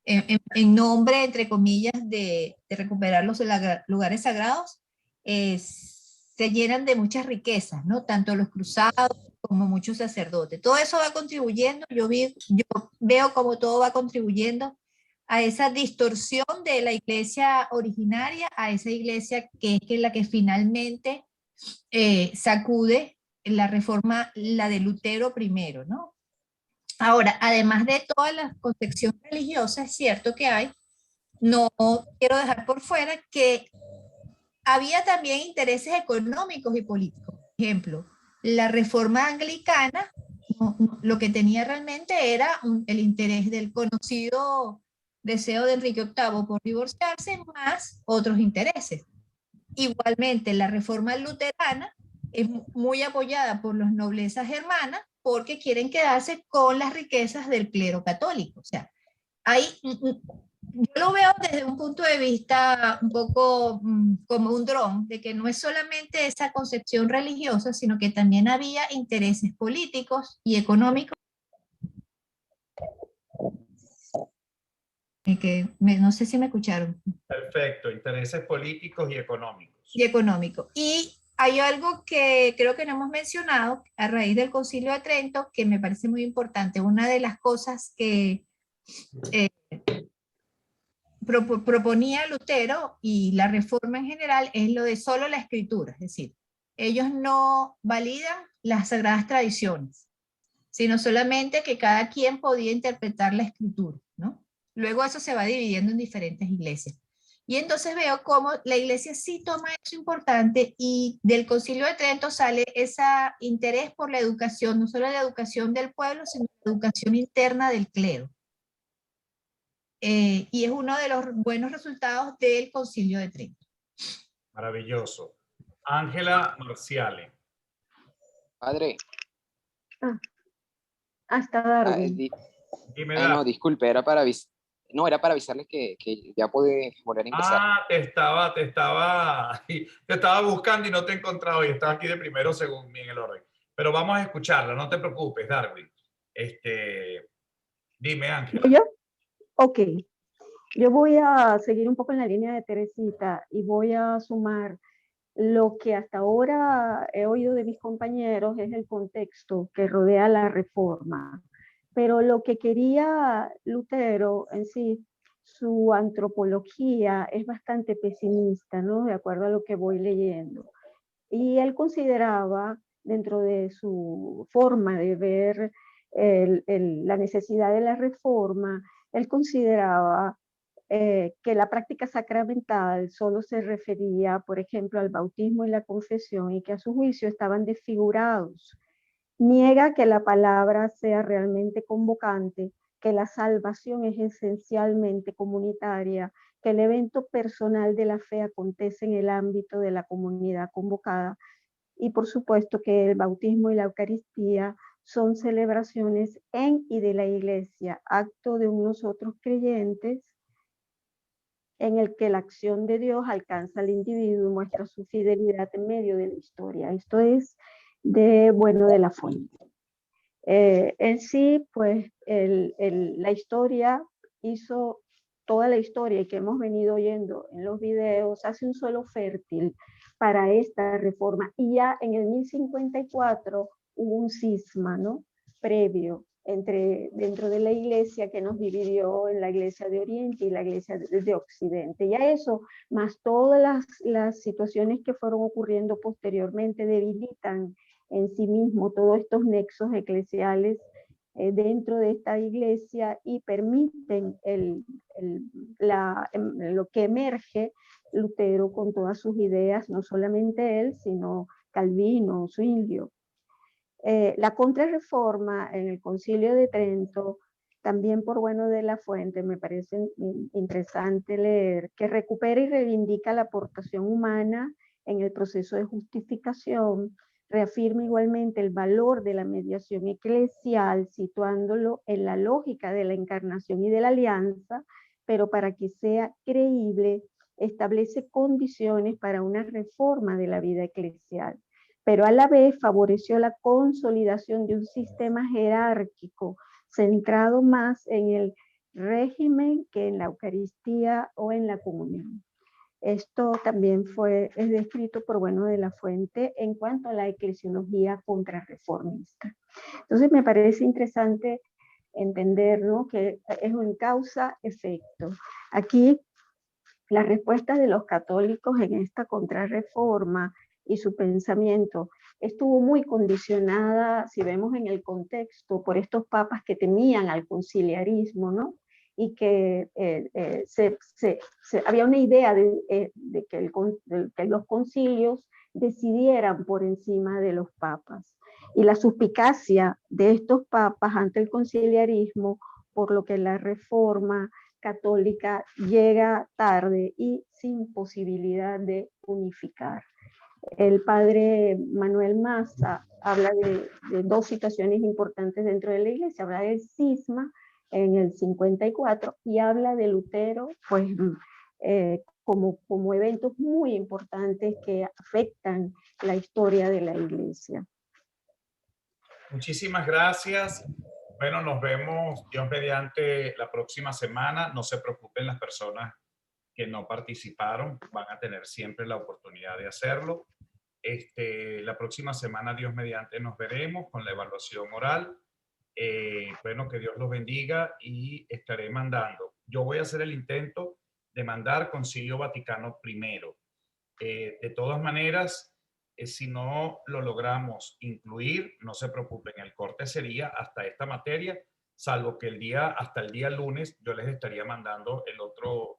en nombre, entre comillas, de recuperar los lugares sagrados, se llenan de muchas riquezas, ¿no? Tanto los cruzados como muchos sacerdotes. Todo eso va contribuyendo, yo veo como todo va contribuyendo a esa distorsión de la iglesia originaria, a esa iglesia que es la que finalmente sacude la reforma, la de Lutero primero, ¿no? Ahora, además de toda la concepción religiosa, es cierto que hay, no quiero dejar por fuera que había también intereses económicos y políticos. Por ejemplo, la reforma anglicana, lo que tenía realmente era el interés del conocido deseo de Enrique VIII por divorciarse, más otros intereses. Igualmente, la reforma luterana es muy apoyada por los noblezas germanas porque quieren quedarse con las riquezas del clero católico. O sea, yo lo veo desde un punto de vista un poco como un dron, de que no es solamente esa concepción religiosa, sino que también había intereses políticos y económicos. No sé si me escucharon. Perfecto, intereses políticos y económicos. Y hay algo que creo que no hemos mencionado a raíz del Concilio de Trento, que me parece muy importante. Una de las cosas que proponía Lutero y la reforma en general es lo de solo la escritura, es decir, ellos no validan las sagradas tradiciones, sino solamente que cada quien podía interpretar la escritura, ¿no? Luego eso se va dividiendo en diferentes iglesias. Y entonces veo cómo la iglesia sí toma eso importante y del Concilio de Trento sale ese interés por la educación, no solo la educación del pueblo, sino la educación interna del clero. Y es uno de los buenos resultados del Concilio de Trento. Maravilloso. Ángela Marciale. Padre. Hasta Darwin. Dime, No, disculpe, era para avisarles que ya puede volver a ingresar. Te estaba buscando y no te he encontrado y estaba aquí de primero según bien el orden. Pero vamos a escucharla, no te preocupes, Darwin. Dime, Ángela. ¿Yo? Ok. Yo voy a seguir un poco en la línea de Teresita y voy a sumar lo que hasta ahora he oído de mis compañeros es el contexto que rodea la reforma. Pero lo que quería Lutero en sí, su antropología es bastante pesimista, ¿no? De acuerdo a lo que voy leyendo. Y él consideraba, dentro de su forma de ver la necesidad de la reforma, él consideraba que la práctica sacramental solo se refería, por ejemplo, al bautismo y la confesión y que a su juicio estaban desfigurados. Niega que la palabra sea realmente convocante, que la salvación es esencialmente comunitaria, que el evento personal de la fe acontece en el ámbito de la comunidad convocada y por supuesto que el bautismo y la Eucaristía son celebraciones en y de la Iglesia, acto de unos otros creyentes en el que la acción de Dios alcanza al individuo y muestra su fidelidad en medio de la historia. Esto es de la Fuente. En sí, pues la historia hizo toda la historia que hemos venido oyendo en los videos, hace un suelo fértil para esta reforma. Y ya en el 1054 hubo un cisma, ¿no? Previo dentro de la iglesia que nos dividió en la iglesia de Oriente y la iglesia de Occidente. Ya eso, más todas las situaciones que fueron ocurriendo posteriormente, debilitan en sí mismo todos estos nexos eclesiales dentro de esta iglesia y permiten lo que emerge Lutero con todas sus ideas, no solamente él, sino Calvino, Zwinglio. La contrarreforma en el Concilio de Trento, también por de la Fuente, me parece interesante leer, que recupera y reivindica la aportación humana en el proceso de justificación, reafirma igualmente el valor de la mediación eclesial, situándolo en la lógica de la encarnación y de la alianza, pero para que sea creíble, establece condiciones para una reforma de la vida eclesial, pero a la vez favoreció la consolidación de un sistema jerárquico centrado más en el régimen que en la Eucaristía o en la comunión. Esto también es descrito por Bueno de la Fuente en cuanto a la eclesiología contrarreformista. Entonces me parece interesante entender, ¿no?, que es un causa-efecto. Aquí las respuestas de los católicos en esta contrarreforma y su pensamiento estuvo muy condicionada, si vemos en el contexto, por estos papas que temían al conciliarismo, ¿no? Y que había una idea de que los concilios decidieran por encima de los papas. Y la suspicacia de estos papas ante el conciliarismo, por lo que la reforma católica llega tarde y sin posibilidad de unificar. El padre Manuel Maza habla de dos situaciones importantes dentro de la iglesia, habla del cisma en el 54 y habla de Lutero, pues como eventos muy importantes que afectan la historia de la iglesia. Muchísimas gracias. Bueno, nos vemos, Dios mediante, la próxima semana. No se preocupen las personas que no participaron, van a tener siempre la oportunidad de hacerlo. La próxima semana, Dios mediante, nos veremos con la evaluación oral. Bueno, que Dios los bendiga y estaré mandando. Yo voy a hacer el intento de mandar Concilio Vaticano I. De todas maneras, si no lo logramos incluir, no se preocupen, el corte sería hasta esta materia, salvo que hasta el día lunes yo les estaría mandando el otro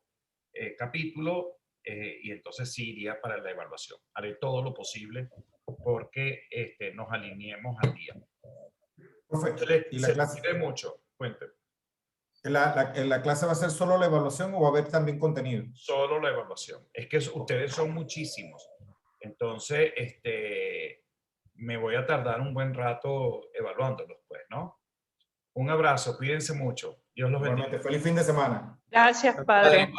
capítulo y entonces sí iría para la evaluación. Haré todo lo posible porque nos alineemos al día. Profe, ¿y la clase? Mucho, cuénteme. ¿La clase va a ser solo la evaluación o va a haber también contenido? Solo la evaluación. Es que ustedes son muchísimos. Entonces, me voy a tardar un buen rato evaluándolos, pues, ¿no? Un abrazo, cuídense mucho. Dios los bendiga. Feliz fin de semana. Gracias, padre.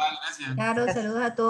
Claro, saludos a todos.